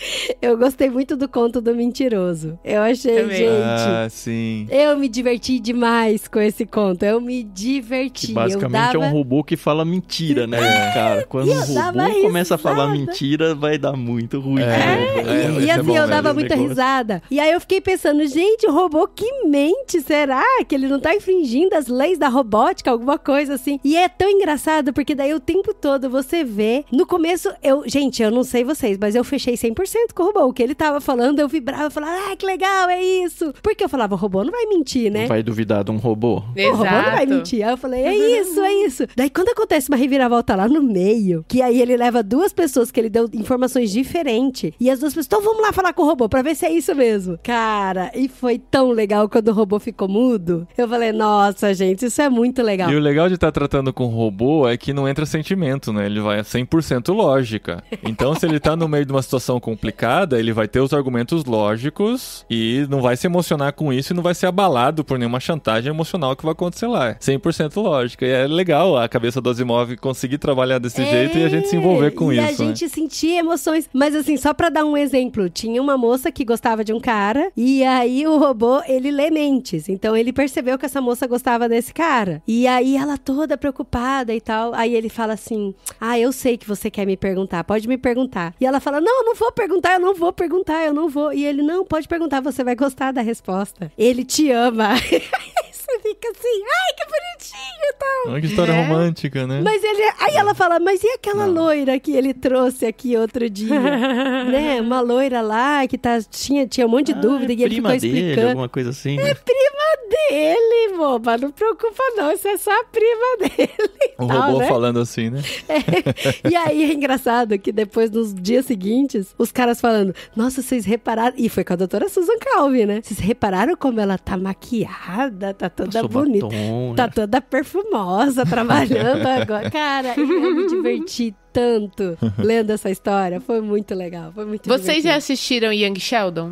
eu gostei muito do conto do mentiroso. Eu achei,
Também.
gente,
Ah, sim.
eu me diverti demais com esse conto. Eu me diverti.
Que basicamente
eu dava...
é um robô que fala mentira, né, cara? Quando
eu
um
dava
robô começa a falar
risada.
mentira, vai dar muito ruim.
E
esse é
assim,
bom
eu
mesmo,
dava
esse
muita
negócio.
risada. E aí eu fiquei pensando, gente, o robô que mente, será que ele não tá infringindo as leis da robótica, alguma coisa assim? E é tão engraçado, porque daí o tempo todo você vê, no começo, gente, eu não sei vocês, mas eu fechei 100% com o robô. O que ele tava falando, eu vibrava, eu falava, que legal, é isso. Porque eu falava, o robô não vai mentir, né?
Vai duvidar de um robô?
O robô não vai mentir. Aí eu falei, é isso, é isso. Daí quando acontece uma reviravolta lá no meio, que aí ele leva duas pessoas que ele deu informações diferentes, e as duas pessoas, então vamos lá falar com o robô pra ver se é isso mesmo. Cara, e foi tão legal quando o robô ficou mudo. Eu falei, nossa, gente, isso é muito legal.
E o legal de estar tratando com robô é que não entra sentimento, né? Ele vai a 100% lógica. Então, se ele tá no meio de uma situação complicada, ele vai ter os argumentos lógicos e não vai se emocionar com isso e não vai ser abalado por nenhuma chantagem emocional que vai acontecer lá. É 100% lógica. E é legal a cabeça do Asimov conseguir trabalhar desse jeito e a gente se envolver com
e
isso,
a gente sentir emoções. Mas assim, só pra dar um exemplo, tinha uma moça que gostava de um cara e aí o robô, ele lê mentes. Então ele percebeu que essa moça gostava desse cara. E aí ela toda preocupada e tal. Aí ele fala assim, eu sei que você quer me perguntar, pode me perguntar. E ela fala, não, eu não vou perguntar, eu não vou perguntar, eu não vou. E ele, não, pode perguntar, você vai gostar da resposta. Ele te ama. Você fica assim, que bonitinho e tal.
Olha que história romântica, né?
Mas ele... Aí ela fala, mas e aquela loira que ele trouxe aqui outro dia? Né? Uma loira lá que tinha um monte de dúvida e ele ficou
prima dele,
explicando.
alguma coisa assim.
É prima ele, boba, não preocupa não, isso é só a prima dele.
O robô falando assim, né?
E aí é engraçado que depois, nos dias seguintes, os caras falando, nossa, vocês repararam... E foi com a doutora Susan Calvi, né? Vocês repararam como ela tá maquiada, tá toda bonita, tá toda perfumosa, trabalhando agora. Cara, eu me diverti tanto lendo essa história. Foi muito legal, foi muito
Vocês
divertido.
já assistiram Young Sheldon?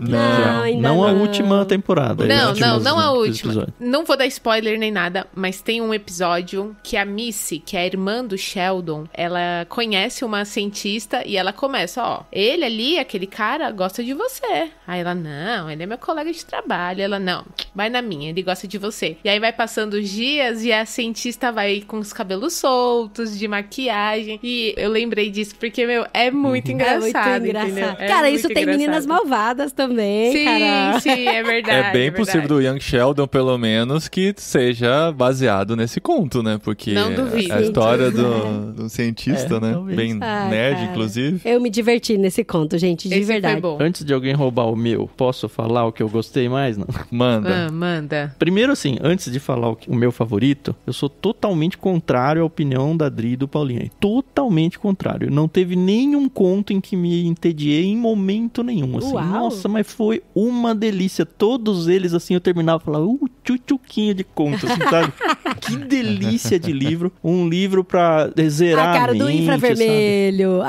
Não a última temporada.
Não a última. Não vou dar spoiler nem nada, mas tem um episódio que a Missy, que é a irmã do Sheldon, ela conhece uma cientista e ela começa, ó, ele ali, aquele cara, gosta de você. Aí ela, não, ele é meu colega de trabalho. Ela, não, vai na minha, ele gosta de você. E aí vai passando os dias e a cientista vai com os cabelos soltos, de maquiagem. E eu lembrei disso porque, meu, é muito engraçado, entendeu?
Cara, isso tem Meninas Malvadas também,
sim,
cara.
Sim, é verdade.
É bem possível do Young Sheldon, pelo menos, que seja baseado nesse conto, né? Porque
não duvido.
A história do cientista, né?
Talvez.
Bem nerd, cara, inclusive.
Eu me diverti nesse conto, gente, de verdade.
Foi bom.
Antes de alguém roubar o meu, posso falar o que eu gostei mais? Não?
Manda.
Manda.
Primeiro, assim, antes de falar o meu favorito, eu sou totalmente contrário à opinião da Dri e do Paulinho. Totalmente contrário. Não teve nenhum conto em que me entediei em momento nenhum, assim.
Uau.
Nossa, mas foi uma delícia. Todos eles, assim, eu terminava e falava, tchutchuquinha de conto, assim, sabe? Que delícia de livro. Um livro pra zerar
a cara do infravermelho,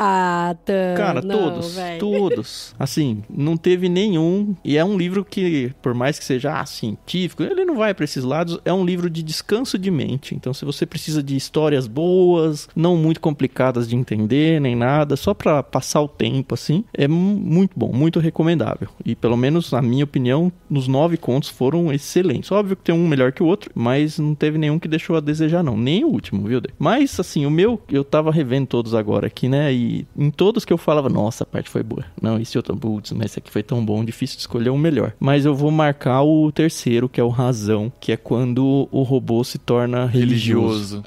Cara,
não,
todos. Assim, não teve nenhum. E é um livro que, por mais que seja científico, ele não vai pra esses lados. É um livro de descanso de mente. Então, se você precisa de histórias boas, não muito complicadas de entender, nem nada, só pra passar o tempo, assim, é muito bom, muito recomendável. E, pelo menos, na minha opinião, os 9 contos foram excelentes. Óbvio que tem um melhor que o outro, mas não teve nenhum que deixou a desejar, não. Nem o último, viu? Mas, assim, o meu, eu tava revendo todos agora aqui, né? E em todos que eu falava, nossa, a parte foi boa. Não, esse outro, putz, mas esse aqui foi tão bom, difícil de escolher o melhor. Mas eu vou marcar o terceiro, que é o Razão, que é quando o robô se torna religioso.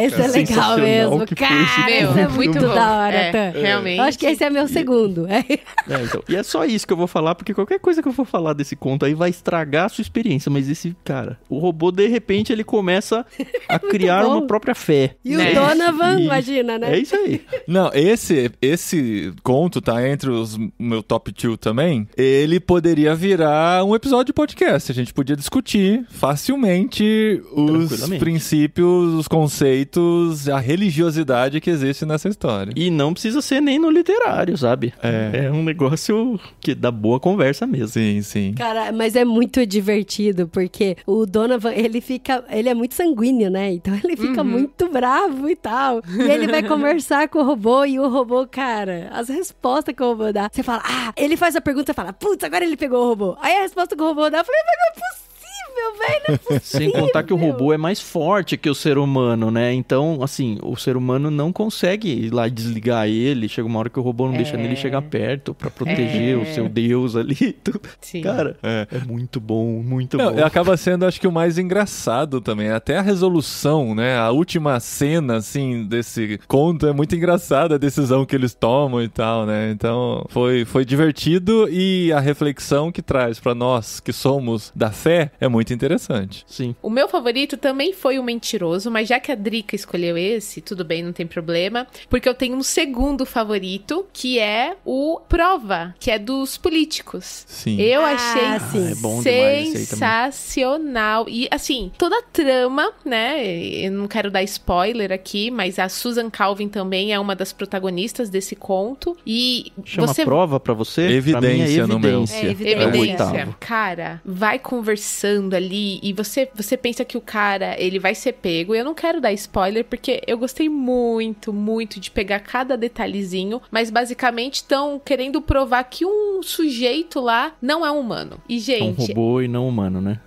Esse é legal mesmo, cara.
É muito bom.
Da hora,
realmente.
Eu acho que esse é meu segundo.
Então, e é só isso que eu vou falar, porque qualquer coisa que eu for falar desse conto aí vai estragar a sua experiência. Mas esse, cara, o robô, de repente, ele começa a criar uma própria fé.
E o Donovan, imagina, né?
É isso aí.
Não, esse conto tá entre os meu top 2 também. Ele poderia virar um episódio de podcast. A gente podia discutir facilmente os princípios, os conceitos, a religiosidade que existe nessa história.
E não precisa ser nem no literário, sabe? É um negócio que dá boa conversa mesmo.
Sim, sim.
Cara, mas é muito divertido, porque o Donovan, ele é muito sanguíneo, né? Então ele fica muito bravo e tal. E ele vai conversar com o robô, e o robô, cara, as respostas que o robô dá, você fala, ele faz a pergunta e fala, putz, agora ele pegou o robô. Aí a resposta que o robô dá, eu falei, mas não é possível. Velho, não é possível.
Sem contar que o robô é mais forte que o ser humano, né? Então, assim, o ser humano não consegue ir lá desligar ele. Chega uma hora que o robô não deixa nele chegar perto pra proteger o seu Deus ali.
Sim.
Cara, é muito bom, muito bom.
Acaba sendo, acho que, o mais engraçado também. Até a resolução, né? A última cena, assim, desse conto é muito engraçada, a decisão que eles tomam e tal, né? Então, foi divertido, e a reflexão que traz pra nós que somos da fé é muito interessante.
Sim.
O meu favorito também foi o Mentiroso, mas já que a Drica escolheu esse, tudo bem, não tem problema, porque eu tenho um segundo favorito, que é o Prova, que é dos políticos.
Sim.
Eu achei
é bom demais esse aí
sensacional. E, assim, toda a trama, né, eu não quero dar spoiler aqui, mas a Susan Calvin também é uma das protagonistas desse conto. E
chama Prova pra você?
Evidência,
pra mim é Evidência.
Evidência. Cara, vai conversando ali e você pensa que o cara, ele vai ser pego. Eu não quero dar spoiler porque eu gostei muito, muito de pegar cada detalhezinho, mas basicamente estão querendo provar que um sujeito lá não é humano. E, gente...
É um robô e não humano, né?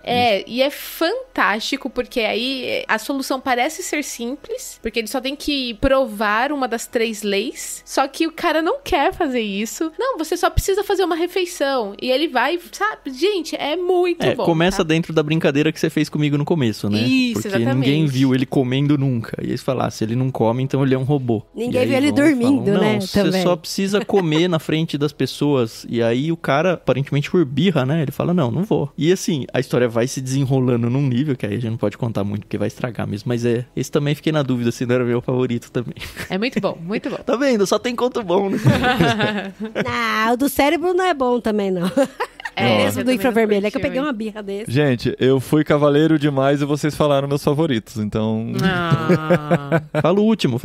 E é fantástico porque aí a solução parece ser simples, porque ele só tem que provar uma das 3 leis, só que o cara não quer fazer isso. Não, você só precisa fazer uma refeição. E ele vai, sabe? Gente, é muito bom.
Começa
tá?
dentro da brincadeira que você fez comigo no começo, né?
Isso,
porque
exatamente.
ninguém viu ele comendo nunca. E eles falaram, se ele não come, então ele é um robô.
Ninguém viu ele dormindo,
não,
né?
Você
Também.
só precisa comer na frente das pessoas. E aí o cara, aparentemente por birra, né? Ele fala, não vou. E assim, a história vai se desenrolando num nível, que aí a gente não pode contar muito, porque vai estragar mesmo. Mas esse também fiquei na dúvida se não era meu favorito também.
É muito bom, muito bom.
Tá vendo? Só tem conto bom, né?
Não, o do cérebro não é bom também, não. Mesmo do infravermelho, é que eu peguei uma birra desse.
Gente, eu fui cavaleiro demais e vocês falaram meus favoritos, então...
Fala o último.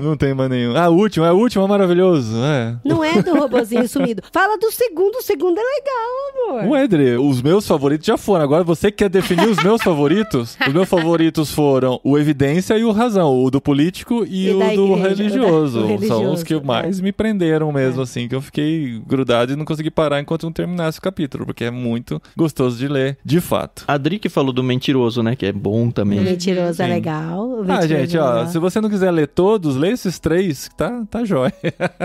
Não tem mais nenhum. O último é maravilhoso, é.
Não é do robozinho sumido. Fala do segundo, o segundo é legal, amor.
Ué, Dre, os meus favoritos já foram. Agora você quer definir os meus favoritos? Os meus favoritos foram o Evidência e o Razão. O do político e o do religioso. São os que mais me prenderam mesmo, assim, que eu fiquei grudado e não consegui parar enquanto não terminasse o capítulo, porque é muito gostoso de ler, de fato.
A Dri que falou do Mentiroso, né? Que é bom também.
O Mentiroso é
Sim.
legal. O Mentiroso
Gente,
é legal.
se você não quiser ler todos, lê esses 3, que tá jóia.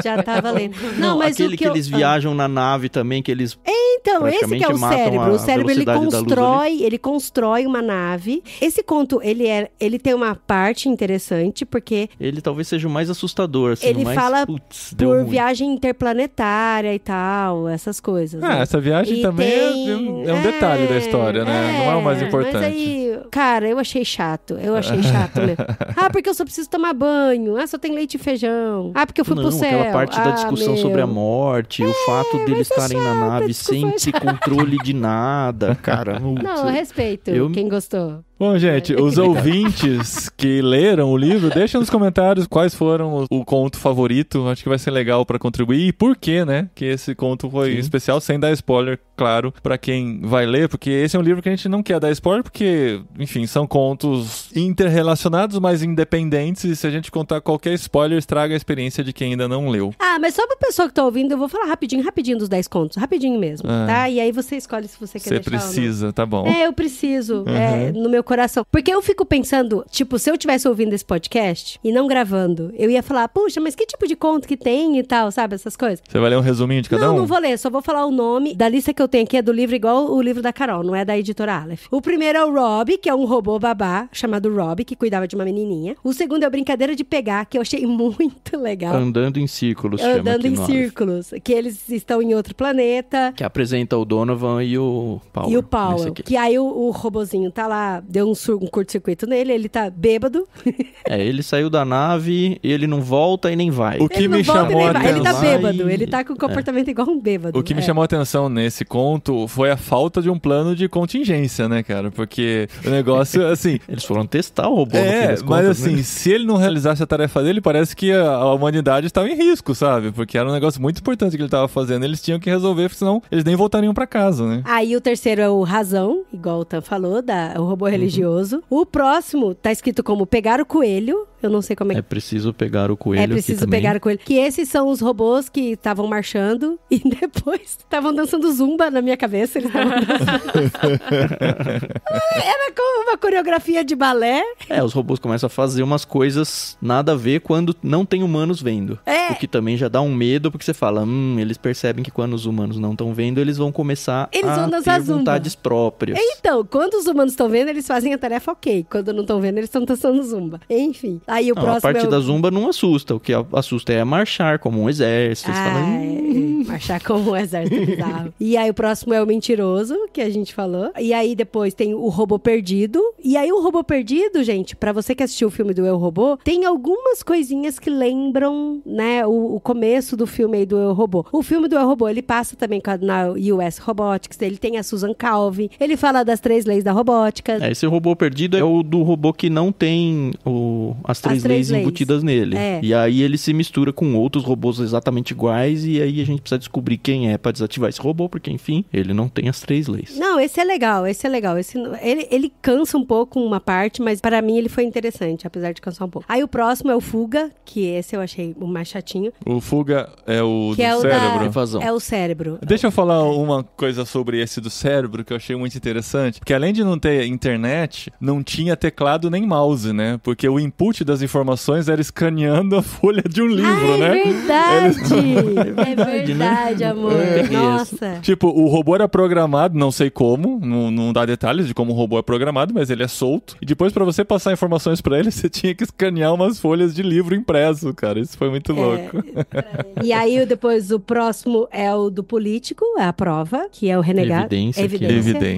Já tava lendo. Não, mas
aquele
o
que eles viajam na nave também, que eles...
Então, esse que é o
matam
cérebro.
a
O cérebro,
velocidade
ele constrói uma nave. Esse conto, ele tem uma parte interessante, porque
ele talvez seja o mais assustador, assim.
ele
o mais,
fala
deu
por
ruim.
viagem interplanetária e tal, essas coisas. Né?
Essa viagem
E
também é um detalhe da história, né? Não é o mais importante.
Mas aí, cara, eu achei chato mesmo. Porque eu só preciso tomar banho. Só tem leite e feijão. Porque eu fui pro céu.
Aquela parte da discussão sobre a morte, o fato deles estarem na nave sem ter controle de nada, cara.
Não, eu respeito quem gostou.
Bom, gente, os ouvintes que leram o livro, deixem nos comentários quais foram o conto favorito. Acho que vai ser legal pra contribuir. E por que, né? Que esse conto foi especial, sem dar spoiler, claro, pra quem vai ler. Porque esse é um livro que a gente não quer dar spoiler, porque, enfim, são contos interrelacionados, mas independentes. E se a gente contar qualquer spoiler, estraga a experiência de quem ainda não leu.
Mas só pra pessoa que tá ouvindo, eu vou falar rapidinho dos 10 contos. Rapidinho mesmo, tá? E aí você escolhe se você quer deixar.
Você precisa, tá bom.
Eu preciso. No meu coração. Porque eu fico pensando, tipo, se eu tivesse ouvindo esse podcast e não gravando, eu ia falar, puxa, mas que tipo de conto que tem e tal, sabe? Essas coisas.
Você vai ler um resuminho de cada um?
Não vou ler, só vou falar o nome da lista que eu tenho aqui, é do livro igual o livro da Carol, não é da editora Aleph. O primeiro é o Rob, que é um robô babá, chamado Rob, que cuidava de uma menininha. O segundo é o Brincadeira de Pegar, que eu achei muito legal.
Andando em Círculos,
Andando em Círculos, que eles estão em outro planeta.
Que apresenta o Donovan e o Powell.
E o Powell, que aí o robozinho tá lá, deu um curto-circuito nele, ele tá bêbado.
Ele saiu da nave, ele não volta e nem vai.
O que me chamou a atenção...
Ele tá bêbado, ele tá com um comportamento igual um bêbado.
O que me chamou a atenção nesse conto foi a falta de um plano de contingência, né, cara? Porque o negócio, assim...
Eles foram testar o robô no fim das
mas
contas,
assim,
né?
se ele não realizasse a tarefa dele, parece que a humanidade estava em risco, sabe? Porque era um negócio muito importante que ele tava fazendo, eles tinham que resolver, senão eles nem voltariam pra casa, né?
Aí o terceiro é o Razão, igual o Tan falou, o robô religioso. O próximo tá escrito como Pegar o Coelho. Eu não sei como é que...
É preciso pegar o coelho.
É preciso pegar o coelho. Que esses são os robôs que estavam marchando e depois estavam dançando zumba na minha cabeça. Eles estavam dançando. Era como uma coreografia de balé.
Os robôs começam a fazer umas coisas nada a ver quando não tem humanos vendo. O que também já dá um medo, porque você fala, eles percebem que quando os humanos não estão vendo, eles vão começar a ter vontades próprias.
Então, quando os humanos estão vendo, eles fazem a tarefa ok. Quando não estão vendo, eles estão dançando zumba. Enfim. Aí o próximo
a parte da zumba não assusta. O que assusta é marchar como um exército.
Marchar como um exército bizarro. E aí o próximo é o Mentiroso, que a gente falou. E aí depois tem o Robô Perdido. E aí o Robô Perdido, gente, pra você que assistiu o filme do Eu, Robô, tem algumas coisinhas que lembram, né, o começo do filme aí do Eu, Robô. O filme do Eu, Robô, ele passa também na US Robotics, ele tem a Susan Calvin, ele fala das 3 leis da robótica.
Esse Robô Perdido é o do robô que não tem as três leis embutidas nele. E aí ele se mistura com outros robôs exatamente iguais e aí a gente precisa descobrir quem é pra desativar esse robô, porque enfim, ele não tem as 3 leis.
Não, esse é legal. Ele cansa um pouco uma parte, mas para mim ele foi interessante, apesar de cansar um pouco. Aí o próximo é o Fuga, que esse eu achei o mais chatinho.
O Fuga é o
que
do cérebro.
É o cérebro.
Deixa eu falar uma coisa sobre esse do cérebro que eu achei muito interessante, porque além de não ter internet, não tinha teclado nem mouse, né? Porque o input das informações era escaneando a folha de um livro, né?
É verdade! É verdade, amor. Nossa.
Tipo, o robô era programado, não sei como, não dá detalhes de como o robô é programado, mas ele é solto. E depois, pra você passar informações pra ele, você tinha que escanear umas folhas de livro impresso, cara. Isso foi muito louco.
E aí, depois, o próximo é o do político, é a prova, que é o renegado.
Evidência.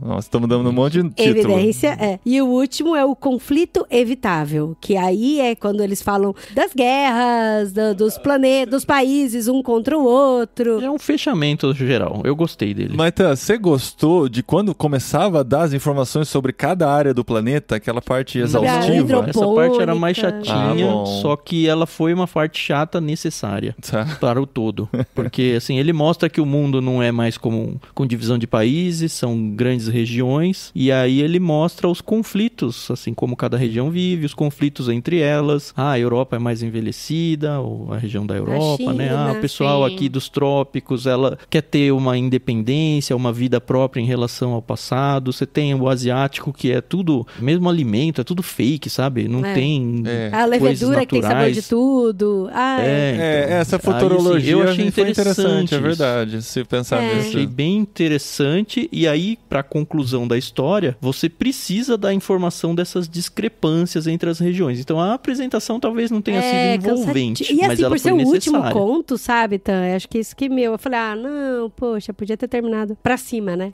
Nossa, estamos dando um monte de título.
Evidência, é. E o último é o conflito evitável, que aí é quando eles falam das guerras, dos planetas, dos países, um contra o outro.
É um fechamento geral. Eu gostei dele.
Mas, Tá, você gostou de quando começava a dar as informações sobre cada área do planeta, aquela parte exaustiva?
Essa parte era mais chatinha, só que ela foi uma parte chata necessária para o todo. Porque, assim, ele mostra que o mundo não é mais com divisão de países, são grandes regiões, e aí ele mostra os conflitos, assim, como cada região vive, os conflitos entre elas. A Europa é mais envelhecida, ou a região da Europa,
China,
né? O pessoal aqui dos trópicos, ela quer ter uma independência, uma vida própria em relação ao passado. Você tem o asiático, que é tudo, mesmo alimento, é tudo fake, sabe? Não tem
a levedura que tem sabor de tudo.
Essa futurologia
eu achei
interessante, é verdade, se pensar nisso.
Achei bem interessante, e aí, pra conclusão da história, você precisa da informação dessas discrepâncias entre as regiões. Então, a apresentação talvez não tenha sido envolvente,
e assim,
mas ela
por
foi
ser o
necessária.
último conto, sabe, Tan? Acho que isso que eu falei, não, poxa, podia ter terminado pra cima, né?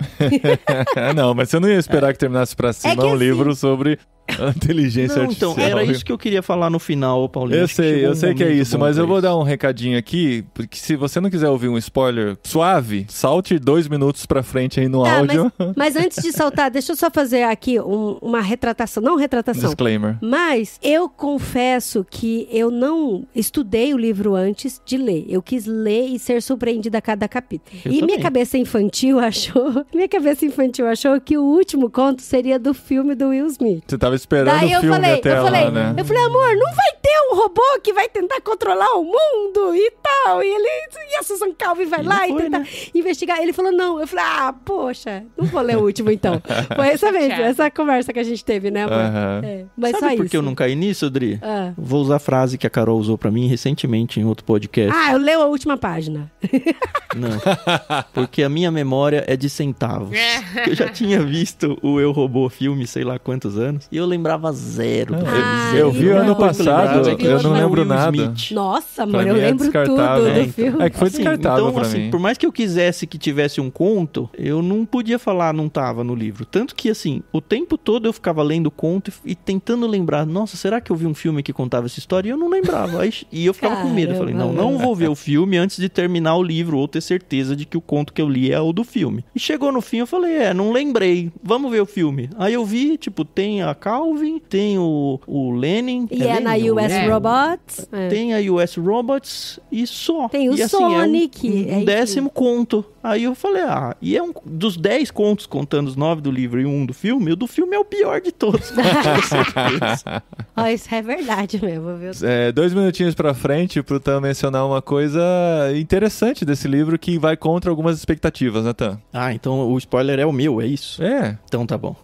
Não, mas você não ia esperar que terminasse pra cima um livro sobre a inteligência artificial.
Então, era isso que eu queria falar no final, Paulinho.
Eu sei que é isso, mas eu vou dar um recadinho aqui, porque se você não quiser ouvir um spoiler suave, salte 2 minutos pra frente aí no áudio.
Mas antes de saltar, deixa eu só fazer aqui uma retratação, não retratação.
Disclaimer.
Mas eu confesso que eu não estudei o livro antes de ler. Eu quis ler e ser surpreendida a cada capítulo. Minha cabeça infantil achou que o último conto seria do filme do Will Smith.
Você tava esperando o filme até lá, né?
Eu falei, amor, não vai ter um robô que vai tentar controlar o mundo e tal. E a Susan Calvin vai lá e tentar investigar. Ele falou, não. Eu falei, poxa, não vou ler o último então. Foi essa conversa que a gente teve, né, amor? Mas
sabe por que eu não caí nisso, Dri? Vou usar a frase que a Carol usou pra mim recentemente em outro podcast.
Eu leio a última página.
Não, porque a minha memória é de centavos. Eu já tinha visto o Eu, Robô filme, sei lá quantos anos, e eu lembrava zero do filme.
Eu vi ano passado, eu não lembro nada.
Smith.
Nossa, amor, eu lembro tudo do filme.
É que foi descartável pra mim.
Por mais que eu quisesse que tivesse um conto, eu não podia falar, não tava no livro. Tanto que, assim, o tempo todo eu ficava lendo o conto e tentando lembrar, nossa, será que eu vi um filme que contava essa história? E eu não lembrava. E eu ficava com medo. Eu falei, não vou ver o filme antes de terminar o livro ou ter certeza de que o conto que eu li é o do filme. E chegou no fim, eu falei, não lembrei. Vamos ver o filme. Aí eu vi, tipo, tem a Calvin, tem o Lenin.
E é na US Robots.
Tem a US Robots e só.
Tem o Sonic.
É um 10º conto. Aí eu falei, e é um dos 10 contos, contando os 9 do livro e um do filme, o do filme é o pior de todos.
Isso é verdade mesmo, viu?
2 minutinhos pra frente, pro Tan mencionar uma coisa interessante desse livro que vai contra algumas expectativas, né, Tan?
Então o spoiler é o meu, é isso? Então tá bom.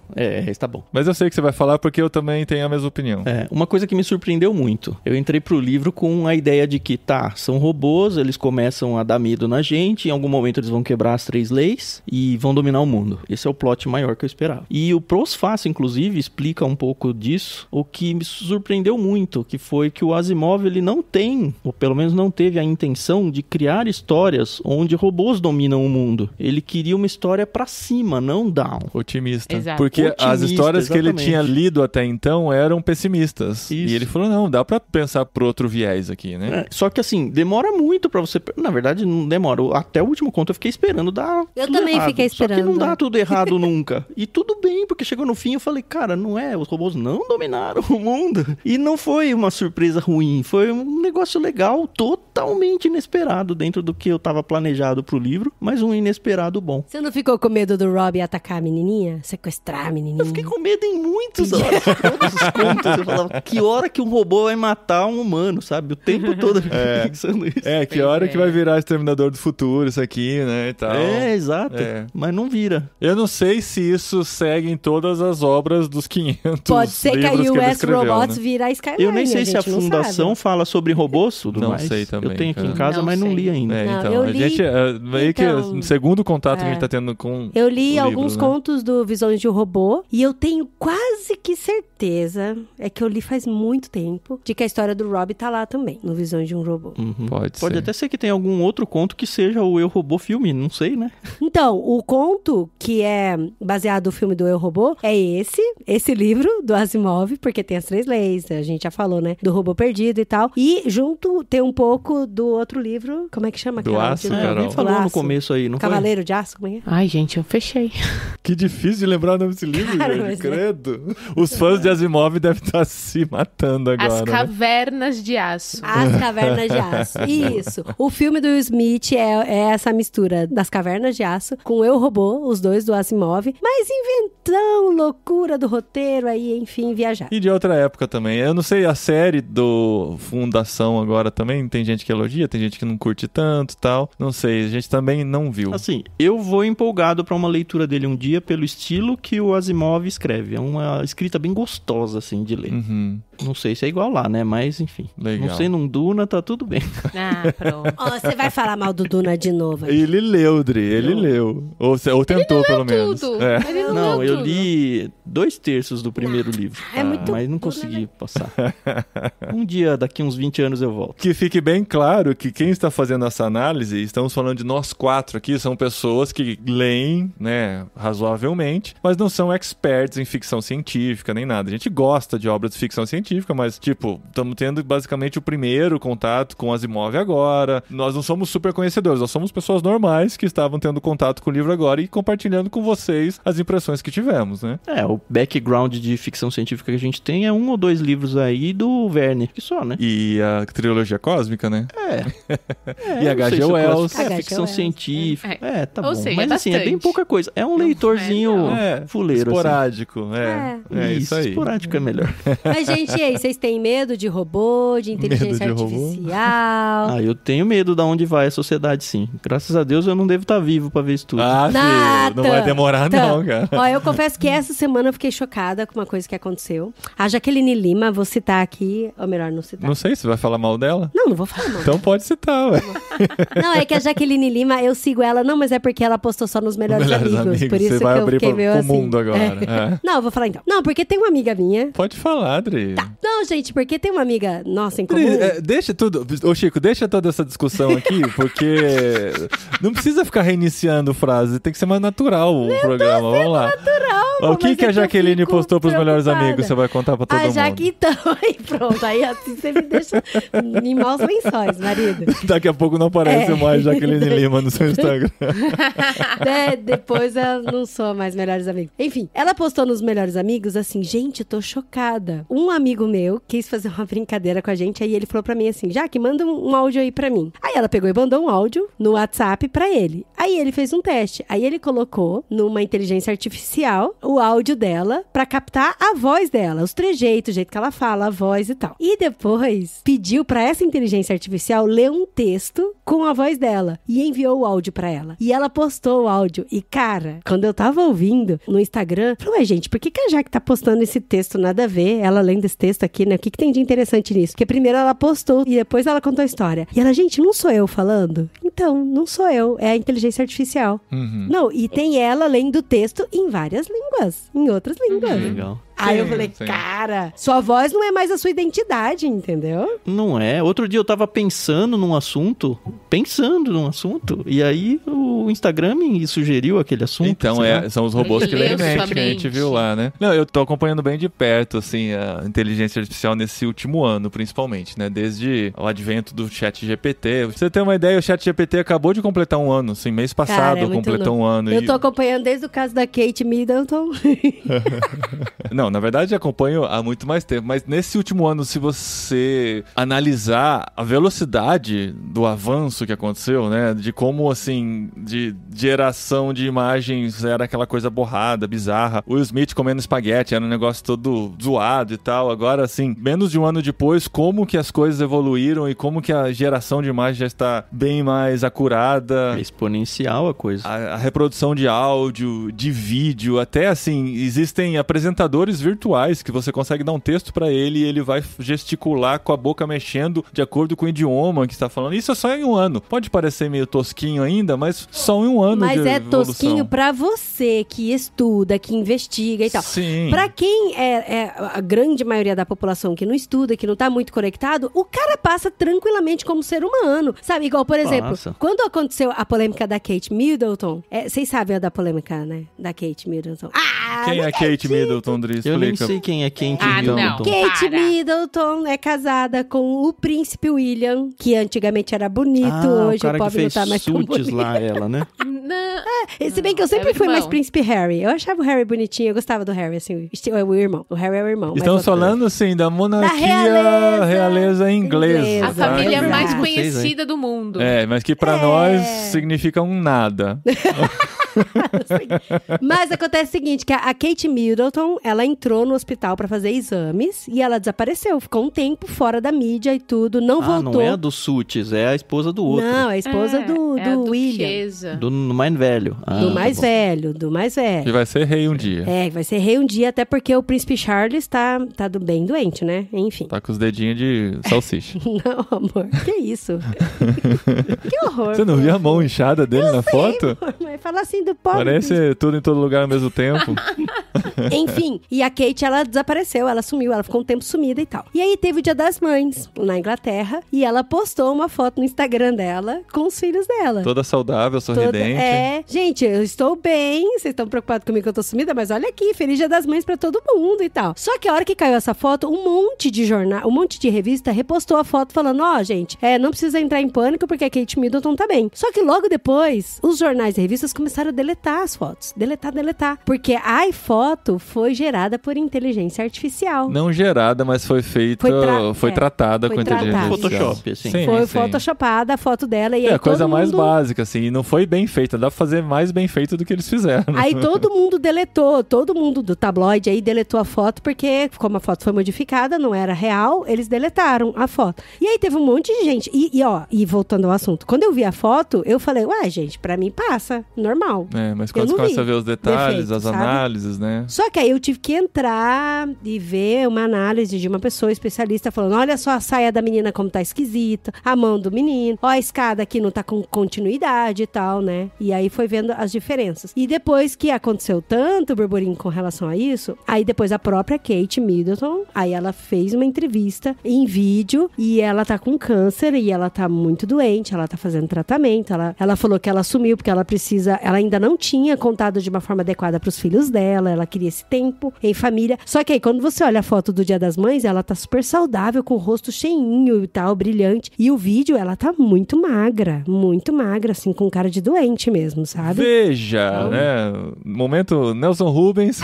Tá bom.
Mas eu sei que você vai falar porque eu também tenho a mesma opinião.
Uma coisa que me surpreendeu muito. Eu entrei pro livro com a ideia de que, são robôs, eles começam a dar medo na gente, em algum momento eles vão quebrar as 3 leis e vão dominar o mundo. Esse é o plot maior que eu esperava. E o Pros-Fácil, inclusive, explica um pouco disso, o que me surpreendeu muito, que foi que o Asimov, ele não tem, ou pelo menos não teve a intenção de criar histórias onde robôs dominam o mundo. Ele queria uma história pra cima, não down.
Otimista. Exato. Porque as histórias que ele tinha lido até então eram pessimistas. Isso. E ele falou, não, dá pra pensar por outro viés aqui, né?
Só que assim, demora muito pra você... Na verdade, não demora. Até o último conto eu fiquei esperando dar
Eu também
errado.
Fiquei esperando.
Só que não dá tudo errado nunca. E tudo bem, porque chegou no fim eu falei, cara, os robôs não dominaram o mundo. E não foi uma surpresa ruim, foi um negócio legal, totalmente inesperado dentro do que eu tava planejado pro livro, mas um inesperado bom.
Você não ficou com medo do Rob atacar a menininha? Sequestrar a menininha?
Eu fiquei com medo em muitos horas. Todos os contos eu falava, que hora que um robô vai matar um humano, sabe? O tempo todo eu fiquei pensando isso.
Que hora que vai virar Exterminador do Futuro, isso aqui, né? né, e tal.
Exato. Mas não vira.
Eu não sei se isso segue em todas as obras dos 500
Pode ser que a US Robots vira a Skyline.
Eu nem sei se a fundação fala sobre robôs, tudo
não
mais.
Sei também.
Eu tenho aqui em casa, mas não li ainda.
Não,
a gente meio que o segundo contato que a gente tá tendo com
eu li alguns contos do Visões de um Robô e eu tenho quase que certeza, é que eu li faz muito tempo, de que a história do Rob tá lá também, no Visões de um Robô.
Pode até ser que tenha algum outro conto que seja o Eu, Robô filme, não sei, né?
Então, o conto que é baseado no filme do Eu, Robô é esse livro do Asimov, porque tem as 3 leis, a gente já falou, né? Do robô perdido e tal. E junto tem um pouco do outro livro, como é que chama?
Do Aço, Carol.
Alguém falou no começo aí, não
Cavaleiro de Aço, como é?
Ai, gente, eu fechei.
Que difícil de lembrar o nome desse livro, gente, credo. Os fãs de Asimov devem estar se matando agora.
As Cavernas de Aço.
As Cavernas de Aço, isso. O filme do Will Smith é essa mistura das Cavernas de Aço com o Eu, Robô, os dois do Asimov, mas inventão, loucura do roteiro aí, enfim, viajar.
E de outra época também. Eu não sei, a série do Fundação agora também, tem gente que elogia, tem gente que não curte tanto e tal. Não sei, a gente também não viu.
Assim, eu vou empolgado pra uma leitura dele um dia pelo estilo que o Asimov escreve. É uma escrita bem gostosa, assim, de ler. Não sei se é igual lá, né? Mas, enfim.
Legal.
Não sei, num Duna tá tudo bem.
Pronto.
Você vai falar mal do Duna de novo.
Ele leu, Dri, ele leu. Ou tentou, pelo menos.
Ele
Não, eu li 2/3 do primeiro livro. Mas não consegui passar. Um dia, daqui uns 20 anos, eu volto.
Que fique bem claro que quem está fazendo essa análise, estamos falando de nós 4 aqui, são pessoas que leem, né, razoavelmente, mas não são experts em ficção científica, nem nada. A gente gosta de obras de ficção científica, mas, tipo, estamos tendo basicamente o primeiro contato com Asimov agora. Nós não somos super conhecedores, nós somos pessoas normais que estavam tendo contato com o livro agora e compartilhando com vocês as impressões que tivemos, né?
O background de ficção científica que a gente tem é 1 ou 2 livros aí do Verne, que só, né?
E a trilogia cósmica, né? E
H.G. Wells.
Ficção
Ficção científica. Tá
Ou
bom.
seja,
mas assim, é bem pouca coisa. É um leitorzinho fuleiro.
Esporádico.
Assim.
Isso aí.
Esporádico é melhor.
Mas, gente, e aí? Vocês têm medo de robô, de inteligência artificial?
Eu tenho medo de onde vai a sociedade, sim. Graças a Deus eu não devo estar vivo pra ver isso tudo.
Filho, não vai demorar não, cara.
Ó, eu confesso que essa semana eu fiquei chocada com uma coisa que aconteceu. A Jaqueline Lima, vou citar aqui, ou melhor, não citar.
Não sei, você vai falar mal dela?
Não vou falar mal.
Então pode citar, ué.
Não, é que a Jaqueline Lima, eu sigo ela, não, mas é porque ela postou só nos Melhores Amigos. Por isso
você
que
vai
eu
abrir
fiquei meio
pro
assim.
mundo agora.
Não, eu vou falar então. Não, porque tem uma amiga minha.
Pode falar, Adri.
Tá. Não, gente, porque tem uma amiga nossa em comum.
Deixa tudo. Ô, Chico, deixa toda essa discussão aqui, porque não precisa ficar reiniciando frase, tem que ser mais natural o programa. Vamos lá. O que a Jaqueline postou pros Melhores Amigos? Você vai contar pra todo mundo.
Jaque, então, aí pronto. Aí assim você me deixa em maus lençóis, marido.
Daqui a pouco não aparece mais Jaqueline Lima no seu Instagram.
Depois eu não sou mais Melhores Amigos. Enfim, ela postou nos Melhores Amigos assim, gente, eu tô chocada. Um amigo meu quis fazer uma brincadeira com a gente, aí ele falou pra mim assim, Jaque, manda um áudio aí pra mim. Aí ela pegou e mandou um áudio no WhatsApp pra ele. Aí ele fez um teste. Aí ele colocou numa inteligência artificial o áudio dela pra captar a voz dela, os trejeitos, o jeito que ela fala, a voz e tal. E depois pediu pra essa inteligência artificial ler um texto com a voz dela e enviou o áudio pra ela. E ela postou o áudio. E cara, quando eu tava ouvindo no Instagram, falei, ué, gente, por que a Jaque tá postando esse texto nada a ver? Ela lendo esse texto aqui, né? O que tem de interessante nisso? Porque primeiro ela postou e depois ela contou a história. E ela, gente, não sou eu falando? Então, não sou eu. É a inteligência artificial. Não, e tem ela lendo o texto em várias línguas. Em outras línguas.
Legal.
Aí eu falei, cara, sua voz não é mais a sua identidade, entendeu?
Não é. Outro dia eu tava pensando num assunto, e aí o Instagram me sugeriu aquele assunto.
Então, são os robôs que leem mente que a gente viu lá, né? Não, eu tô acompanhando bem de perto, assim, a inteligência artificial nesse último ano, principalmente, né? Desde o advento do ChatGPT. Pra você ter uma ideia, o ChatGPT acabou de completar um ano, assim, mês passado completou um ano.
Eu tô acompanhando desde o caso da Kate Middleton.
Não, Não, na verdade acompanho há muito mais tempo, mas nesse último ano, se você analisar a velocidade do avanço que aconteceu, né, de como, assim, de geração de imagens era aquela coisa borrada, bizarra, o Will Smith comendo espaguete, era um negócio todo zoado e tal, agora, assim, menos de um ano depois, como que as coisas evoluíram e como que a geração de imagem já está bem mais acurada.
É exponencial a coisa.
A reprodução de áudio, de vídeo, até assim, existem apresentadores virtuais que você consegue dar um texto pra ele e ele vai gesticular com a boca mexendo de acordo com o idioma que está falando. Isso é só em um ano. Pode parecer meio tosquinho ainda, mas só em um ano
mas
de
é
evolução.
tosquinho pra você que estuda, que investiga e tal.
Sim.
Pra quem é a grande maioria da população que não estuda, que não tá muito conectado, o cara passa tranquilamente como ser humano. Sabe? Igual, por exemplo, quando aconteceu a polêmica da Kate Middleton, vocês sabem a da polêmica, né? Da Kate Middleton.
Quem é Kate Middleton, Dri?
Eu nem sei quem é Kate Middleton.
Kate Middleton é casada com o príncipe William, que antigamente era bonito, hoje o pobre não tá mais tão bonito.
Lá ela, né?
Se bem que eu sempre fui mais príncipe Harry. Eu achava o Harry bonitinho, eu gostava do Harry, assim. O irmão. O Harry é o irmão.
Estamos falando, assim, da monarquia realeza inglesa.
A família
tá?
mais conhecida do mundo.
Mas que pra nós significa um nada.
Mas acontece o seguinte, que a Kate Middleton, ela entrou no hospital pra fazer exames e ela desapareceu, ficou um tempo fora da mídia e tudo, não voltou.
Não é a do Suits, é a esposa do outro.
Não, é a esposa do William.
Do mais velho.
Do mais velho.
Que vai ser rei um dia.
Vai ser rei um dia, até porque o príncipe Charles tá bem doente, né? Enfim.
Tá com os dedinhos de salsicha.
Não, amor, que isso? Que horror.
Você não viu a mão inchada dele na foto?
Amor, mas fala assim do pobre.
Parece tudo em todo lugar ao mesmo tempo.
Enfim, e a Kate, ela desapareceu, ela sumiu, ela ficou um tempo sumida e tal. E aí teve o Dia das Mães, na Inglaterra, e ela postou uma foto no Instagram dela com os filhos dela.
Toda saudável, sorridente.
Gente, eu estou bem, vocês estão preocupados comigo que eu tô sumida, mas olha aqui, feliz Dia das Mães pra todo mundo e tal. Só que a hora que caiu essa foto, um monte de jornal, um monte de revista repostou a foto falando, gente, não precisa entrar em pânico porque a Kate Middleton tá bem. Só que logo depois, os jornais e revistas começaram a deletar as fotos. Deletar. Porque a foto foi gerada por inteligência artificial.
Não gerada, mas foi feita, foi tratada com inteligência artificial.
Photoshop, assim.
Foi photoshopada a foto dela e aí
a coisa mais básica, assim, e não foi bem feita. Dá pra fazer mais bem feito do que eles fizeram.
Aí todo mundo deletou, todo mundo do tabloide aí deletou a foto, porque como a foto foi modificada, não era real, eles deletaram a foto. E aí teve um monte de gente. E voltando ao assunto, quando eu vi a foto, eu falei, gente, pra mim passa, normal.
Mas quando você começa a ver os detalhes, as
sabe?
Análises, né?
Só que aí eu tive que entrar e ver uma análise de uma pessoa especialista falando, olha só a saia da menina como tá esquisita, a mão do menino, a escada aqui não tá com continuidade e tal, né? E aí foi vendo as diferenças. E depois que aconteceu tanto burburinho com relação a isso, aí depois a própria Kate Middleton, aí ela fez uma entrevista em vídeo e ela tá com câncer e ela tá muito doente, ela tá fazendo tratamento, ela falou que ela sumiu porque ela ainda não tinha contado de uma forma adequada pros filhos dela, ela queria esse tempo em família. Só que aí quando você olha a foto do Dia das Mães, ela tá super saudável, com o rosto cheinho e tal, brilhante. E o vídeo, ela tá muito magra, assim, com cara de doente mesmo, sabe?
Veja, então, né? Momento Nelson Rubens.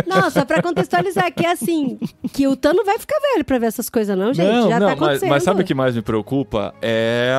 Não, só pra contextualizar aqui, assim, que o Tano vai ficar velho pra ver essas coisas não, gente. Tá acontecendo.
Mas sabe o que mais me preocupa? É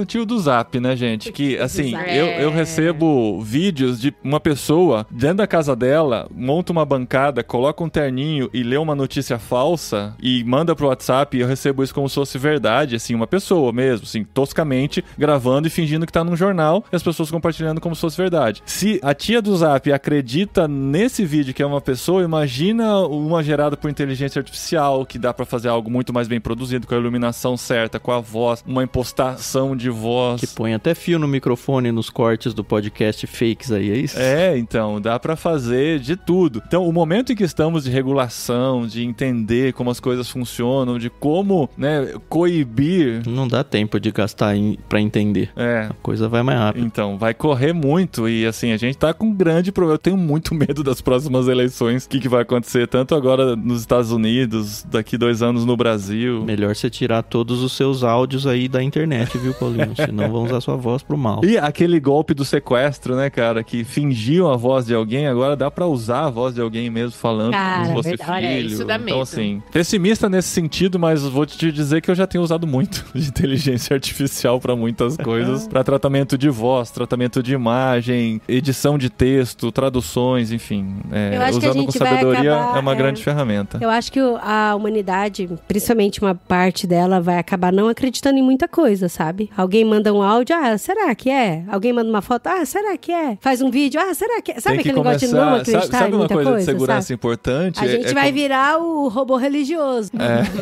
o tio do Zap, né, gente? Que, assim, eu recebo vídeos de uma pessoa dentro da casa dela, monta uma bancada, coloca um terninho e lê uma notícia falsa e manda pro WhatsApp, e eu recebo isso como se fosse verdade, assim, uma pessoa mesmo, assim, toscamente gravando e fingindo que tá num jornal e as pessoas compartilhando como se fosse verdade. Se a tia do Zap acredita nesse vídeo que é uma pessoa, imagina uma gerada por inteligência artificial, que dá pra fazer algo muito mais bem produzido, com a iluminação certa, com a voz, uma impostação de voz.
Que põe até fio no microfone nos cortes do podcast fakes aí, é isso?
Então, dá pra fazer de tudo. Então, o momento em que estamos de regulação, de entender como as coisas funcionam, de como, né, coibir...
Não dá tempo de gastar pra entender. A coisa vai mais rápido.
Então, vai correr muito e, assim, a gente tá com um grande problema. Eu tenho muito medo das próximas eleições. O que vai acontecer, tanto agora nos Estados Unidos, daqui 2 anos no Brasil.
Melhor você tirar todos os seus áudios aí da internet, viu, Paulinho? Senão vão usar sua voz pro mal.
E aquele golpe do sequestro, né, cara, que fingiam a voz de alguém, agora dá pra usar a voz de alguém mesmo falando como se fosse
verdade.
filho.
Isso dá medo.
Então, assim, pessimista nesse sentido, mas vou te dizer que eu já tenho usado muito de inteligência artificial pra muitas coisas. Pra tratamento de voz, tratamento de imagem, edição de texto, traduções, enfim.
Eu acho que a
usando com
gente vai
sabedoria
acabar,
é uma grande ferramenta.
Eu acho que a humanidade, principalmente uma parte dela, vai acabar não acreditando em muita coisa, sabe? Alguém manda um áudio, será que é? Alguém manda uma foto, será que é? Faz um vídeo, será que é? Sabe aquele negócio de não acreditar em muita coisa?
Sabe uma coisa de segurança importante?
A gente vai virar o robô religioso.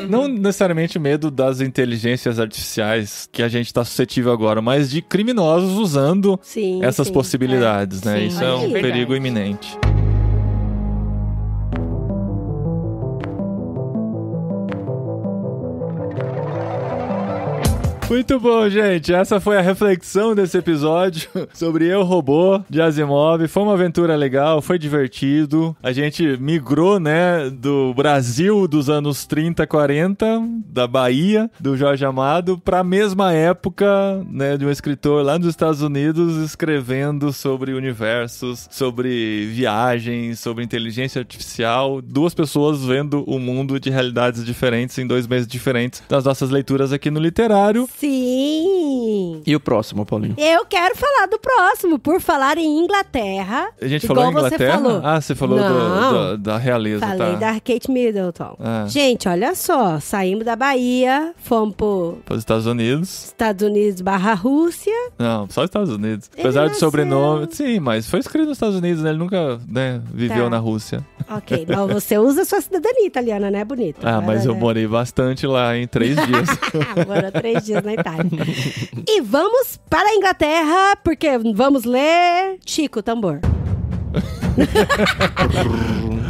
Não necessariamente medo das inteligências artificiais que a gente está suscetível agora, mas de criminosos usando essas possibilidades, né?
Sim.
Isso é um perigo iminente. Muito bom, gente. Essa foi a reflexão desse episódio sobre Eu, Robô, de Asimov. Foi uma aventura legal, foi divertido. A gente migrou, né, do Brasil dos anos 30, 40, da Bahia, do Jorge Amado, para a mesma época, né, de um escritor lá nos Estados Unidos escrevendo sobre universos, sobre viagens, sobre inteligência artificial. Duas pessoas vendo o mundo de realidades diferentes em 2 meses diferentes das nossas leituras aqui no Literário.
Sim!
E o próximo, Paulinho?
Eu quero falar do próximo, por falar em Inglaterra.
A gente falou em Inglaterra? Você falou da realeza,
Falei da Kate Middleton. Gente, olha só, saímos da Bahia, fomos para os
Estados Unidos.
Estados Unidos / Rússia.
Não, só Estados Unidos. Apesar do sobrenome... Sim, mas foi escrito nos Estados Unidos, né? Ele nunca, né, viveu na Rússia.
Ok, mas você usa sua cidadania italiana, né? Bonita.
Mas eu morei bastante lá, em 3 dias.
Morou 3 dias na Itália. E vamos para a Inglaterra, porque vamos ler Chico, tambor.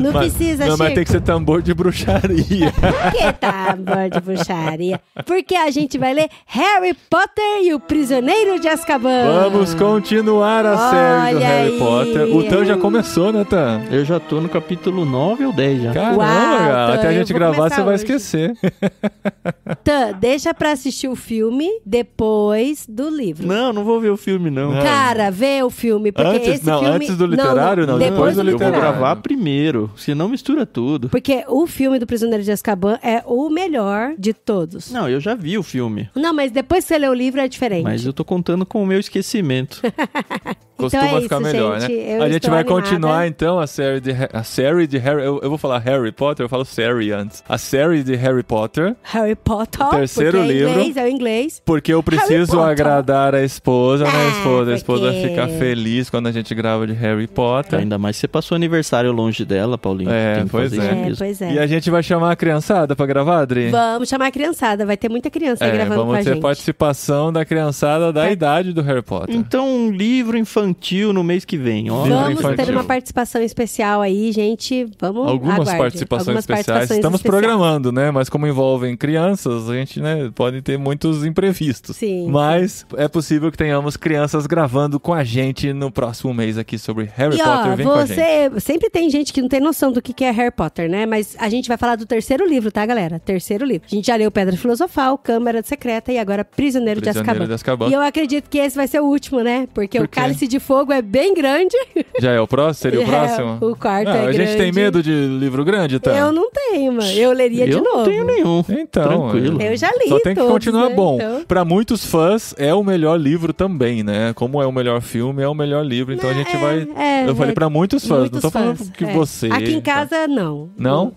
Não precisa, Chico.
Mas tem que ser tambor de bruxaria.
Por que tambor de bruxaria? Porque a gente vai ler Harry Potter e o Prisioneiro de Azkaban.
Vamos continuar a série do Harry Potter. O Tan já começou, né, Tan?
Eu já tô no capítulo 9 ou 10 já.
Caramba, cara. Até a gente gravar, você vai esquecer.
Tan, deixa pra assistir o filme depois do livro.
Não vou ver o filme, não.
Cara, vê o filme, porque esse filme...
Antes do literário, não.
Depois do literário.
Eu vou gravar primeiro, senão mistura tudo.
Porque o filme do Prisioneiro de Azkaban é o melhor de todos.
Não, eu já vi o filme.
Não, mas depois que você lê o livro é diferente.
Mas eu tô contando com o meu esquecimento.
Costuma
então
ficar
isso,
melhor,
gente,
né? A gente vai continuar, então, a série de Harry... Eu vou falar Harry Potter, eu falo série antes. A série de Harry Potter.
Harry Potter.
O terceiro livro.
É o inglês.
Porque eu preciso agradar a esposa, né? A esposa vai ficar feliz quando a gente grava de Harry Potter.
Ainda mais se você passou aniversário longe dela, Paulinho.
Pois é. E a gente vai chamar a criançada pra gravar, Adri?
Vamos chamar a criançada. Vai ter muita criança aí gravando com a gente.
Vamos ter participação da criançada da idade do Harry Potter.
Então, um livro infantil no mês que vem.
Vamos ter uma participação especial aí, gente. Vamos
Algumas participações especiais. Estamos programando, né? Mas como envolvem crianças, a gente, né, pode ter muitos imprevistos.
Sim.
Mas é possível que tenhamos crianças gravando com a gente no próximo mês aqui sobre Harry Potter. Vem com a gente.
Sempre tem gente que não tem noção do que é Harry Potter, né? Mas a gente vai falar do terceiro livro, tá, galera? Terceiro livro. A gente já leu Pedra Filosofal, Câmara Secreta e agora Prisioneiro de Azkaban. E eu acredito que esse vai ser o último, né? Porque o Cálice de Fogo é bem grande.
Já é o próximo? Seria o próximo?
O quarto é grande.
A gente tem medo de livro grande, tá?
Eu não tenho, mano. Eu leria de novo.
Eu não tenho nenhum.
Então,
tranquilo.
Eu já li.
Só tem que continuar bom.
Então.
Pra muitos fãs, é o melhor livro também, né? Como é o melhor filme, é o melhor livro. Então a gente vai... Eu falei pra muitos fãs. Não tô falando que você...
Aqui em casa, não.
Não?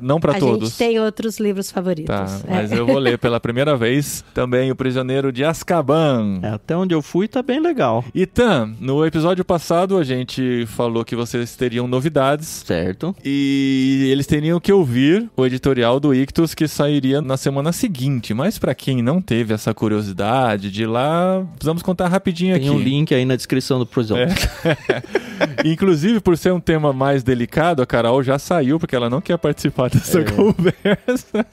Não pra todos.
A gente tem outros livros favoritos.
Tá, mas eu vou ler pela primeira vez também O Prisioneiro de Azkaban.
Até onde eu fui tá bem legal.
E Tan, no episódio passado a gente falou que vocês teriam novidades.
Certo.
E eles teriam que ouvir o editorial do Ictus que sairia na semana seguinte. Mas pra quem não teve essa curiosidade de ir lá, precisamos contar rapidinho aqui.
Tem um link aí na descrição do episódio.
Inclusive, por ser um tema mais delicado, a Carol já saiu, porque ela não quer participar dessa conversa.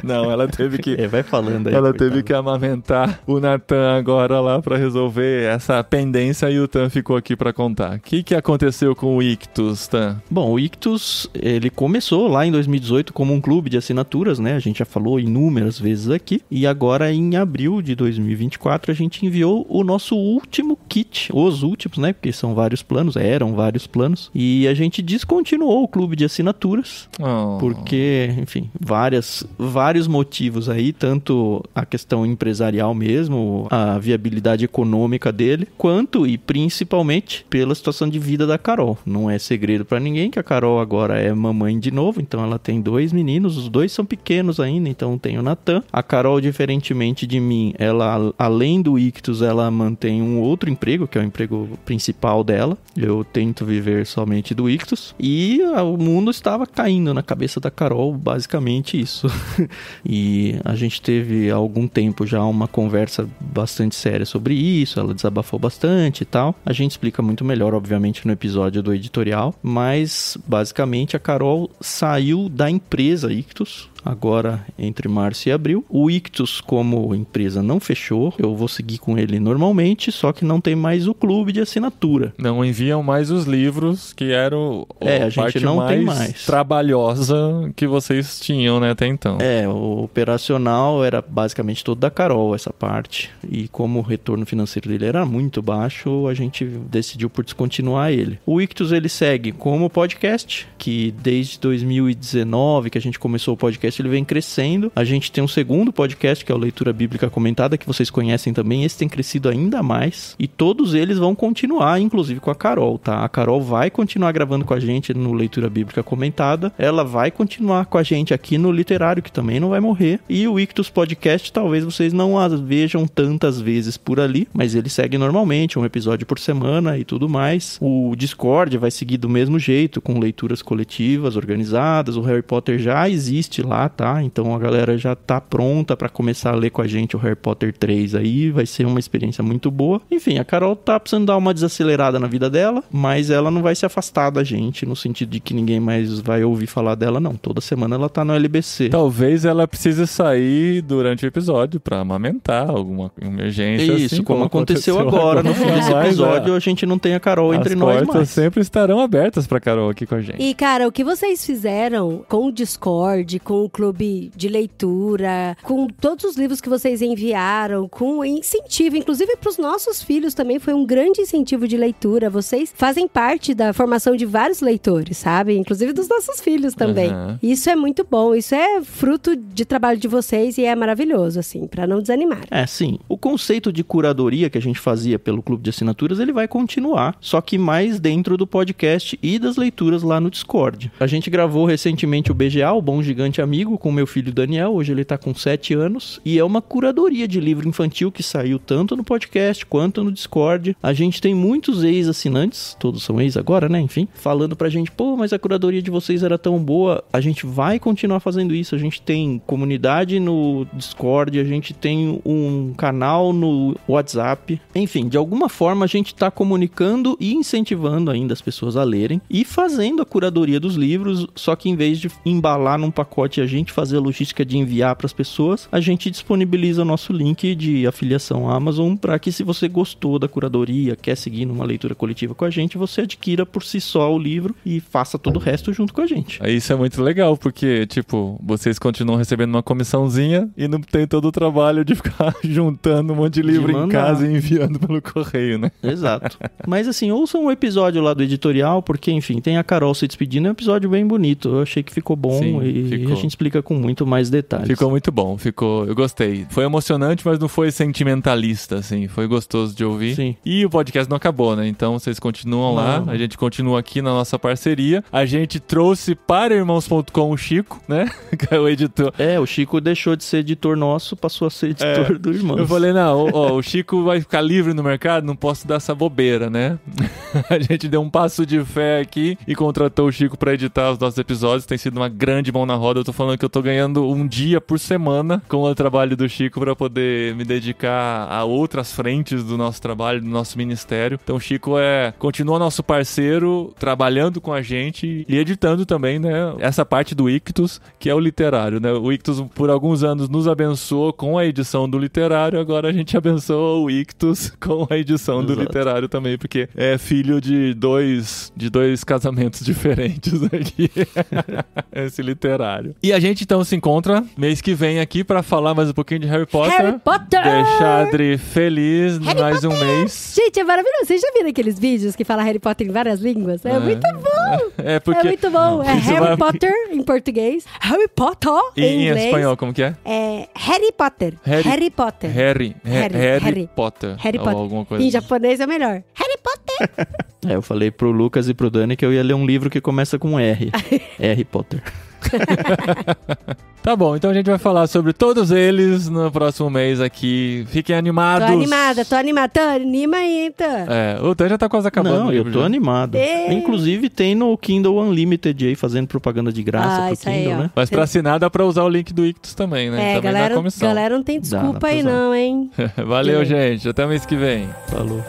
Não, ela teve que...
vai falando aí.
Ela teve que amamentar o Nathan agora lá pra resolver essa pendência e o Tan ficou aqui pra contar. O que aconteceu com o Ictus, Tan?
Bom, o Ictus, ele começou lá em 2018 como um clube de assinaturas, né? A gente já falou inúmeras vezes aqui. E agora, em abril de 2024, a gente enviou o nosso último kit. Os últimos, né? Porque são vários planos, eram vários planos. E a gente descontinuou o clube de assinaturas. Porque, enfim, vários motivos aí. Tanto a questão empresarial mesmo, a viabilidade econômica dele, quanto e principalmente pela situação de vida da Carol. Não é segredo pra ninguém que a Carol agora é mamãe de novo, então ela tem 2 meninos, os 2 são pequenos ainda, então tem o Nathan. A Carol, diferentemente de mim, ela, além do Ictus, ela mantém um outro emprego, que é o emprego principal dela. Eu tento viver somente do Ictus. E o mundo estava caindo na cabeça da Carol, basicamente isso. E a gente teve há algum tempo já uma conversa bastante séria sobre isso, ela desabafou bastante e tal. A gente explica muito melhor, obviamente, no episódio do editorial, mas basicamente a Carol saiu da empresa Ictus, agora entre março e abril. O Ictus, como empresa, não fechou. Eu vou seguir com ele normalmente, só que não tem mais o clube de assinatura.
Não enviam mais os livros, que eram
a parte não
mais,
tem mais
trabalhosa que vocês tinham, né, até então.
O operacional era basicamente todo da Carol, essa parte. E como o retorno financeiro dele era muito baixo, a gente decidiu por descontinuar ele. O Ictus, ele segue como podcast, que desde 2019 que a gente começou o podcast, ele vem crescendo. A gente tem um segundo podcast, que é o Leitura Bíblica Comentada, que vocês conhecem também. Esse tem crescido ainda mais. E todos eles vão continuar, inclusive com a Carol, tá? A Carol vai continuar gravando com a gente no Leitura Bíblica Comentada. Ela vai continuar com a gente aqui no Literário, que também não vai morrer. E o Ictus Podcast, talvez vocês não a vejam tantas vezes por ali, mas ele segue normalmente, um episódio por semana e tudo mais. O Discord vai seguir do mesmo jeito, com leituras coletivas, organizadas. O Harry Potter já existe lá, tá? Então a galera já tá pronta pra começar a ler com a gente o Harry Potter 3 aí, vai ser uma experiência muito boa. Enfim, a Carol tá precisando dar uma desacelerada na vida dela, mas ela não vai se afastar da gente, no sentido de que ninguém mais vai ouvir falar dela, não. Toda semana ela tá no LBC.
Talvez ela precise sair durante o episódio pra amamentar, alguma emergência.
Isso,
assim,
como aconteceu agora. No fim desse episódio, a gente não tem a Carol entre nós mais. As
portas sempre estarão abertas pra Carol aqui com a gente.
E, cara, o que vocês fizeram com o Discord, com o clube de leitura, com todos os livros que vocês enviaram, com incentivo, inclusive pros nossos filhos também, foi um grande incentivo de leitura. Vocês fazem parte da formação de vários leitores, sabe? Inclusive dos nossos filhos também. Isso é muito bom, isso é fruto de trabalho de vocês e é maravilhoso, assim, pra não desanimar.
Sim. O conceito de curadoria que a gente fazia pelo clube de assinaturas, ele vai continuar, só que mais dentro do podcast e das leituras lá no Discord. A gente gravou recentemente o BGA, o Bom Gigante Amigo, com meu filho Daniel, hoje ele tá com 7 anos, e é uma curadoria de livro infantil que saiu tanto no podcast quanto no Discord. A gente tem muitos ex-assinantes, todos são ex agora, né, enfim, falando pra gente, mas a curadoria de vocês era tão boa. A gente vai continuar fazendo isso, a gente tem comunidade no Discord, a gente tem um canal no WhatsApp, enfim, de alguma forma a gente tá comunicando e incentivando ainda as pessoas a lerem e fazendo a curadoria dos livros, só que em vez de embalar num pacote e a gente fazer a logística de enviar para as pessoas, a gente disponibiliza o nosso link de afiliação à Amazon para que, se você gostou da curadoria, quer seguir numa leitura coletiva com a gente, você adquira por si só o livro e faça todo o resto junto com a gente.
Isso é muito legal, porque, tipo, vocês continuam recebendo uma comissãozinha e não tem todo o trabalho de ficar juntando um monte de livro em casa e enviando pelo correio, né?
Exato. Mas assim, ouçam um episódio lá do editorial, porque, enfim, tem a Carol se despedindo, é um episódio bem bonito. Eu achei que ficou bom. Sim, ficou. A gente explica com muito mais detalhes.
Ficou muito bom, eu gostei. Foi emocionante, mas não foi sentimentalista, assim, foi gostoso de ouvir.
Sim.
E o podcast não acabou, né? Então vocês continuam lá, a gente continua aqui na nossa parceria. A gente trouxe para irmãos.com o Chico, né? Que é o editor.
O Chico deixou de ser editor nosso, passou a ser editor do Irmãos.
Eu falei, não, o Chico vai ficar livre no mercado, não posso dar essa bobeira, né? A gente deu um passo de fé aqui e contratou o Chico para editar os nossos episódios. Tem sido uma grande mão na roda. Eu tô falando falando que eu tô ganhando um dia por semana com o trabalho do Chico pra poder me dedicar a outras frentes do nosso trabalho, do nosso ministério. Então o Chico continua nosso parceiro, trabalhando com a gente e editando também, né, essa parte do Ictus, que é o literário, né? O Ictus por alguns anos nos abençoou com a edição do literário, agora a gente abençoa o Ictus com a edição do literário também, porque é filho de dois casamentos diferentes aqui. Esse literário. E a gente então se encontra mês que vem aqui pra falar mais um pouquinho de Harry Potter.
Harry Potter!
Deixar a Adri feliz
Harry
mais
Potter!
um mês.
Gente, é maravilhoso. Vocês já viram aqueles vídeos que falam Harry Potter em várias línguas? É muito bom!
É porque...
É muito bom. É
Isso
Harry
vai-
Potter em português, Harry Potter
E
em
em
inglês.
espanhol, como que é?
É Harry Potter. Harry Potter.
Harry
Harry.
Potter.
Harry
Ou
Potter.
alguma coisa
Em
assim.
japonês é melhor. Harry Potter.
Eu falei pro Lucas e pro Dani que eu ia ler um livro que começa com R. Harry Potter.
Tá bom, então a gente vai falar sobre todos eles no próximo mês aqui. Fiquem animados.
Tô animada. Anima aí, então.
O Dan já tá quase acabando.
Não,
o
eu
livro
tô
já.
animado.
É.
Inclusive tem no Kindle Unlimited aí, fazendo propaganda de graça pro
isso aí,
Kindle,
ó.
né?
Mas pra assinar dá pra usar o link do Ictus também, né? Também dá comissão.
Galera não tem
Dá
desculpa
pra
aí
usar.
não, hein?
Valeu, gente. Até mês que vem.
Falou.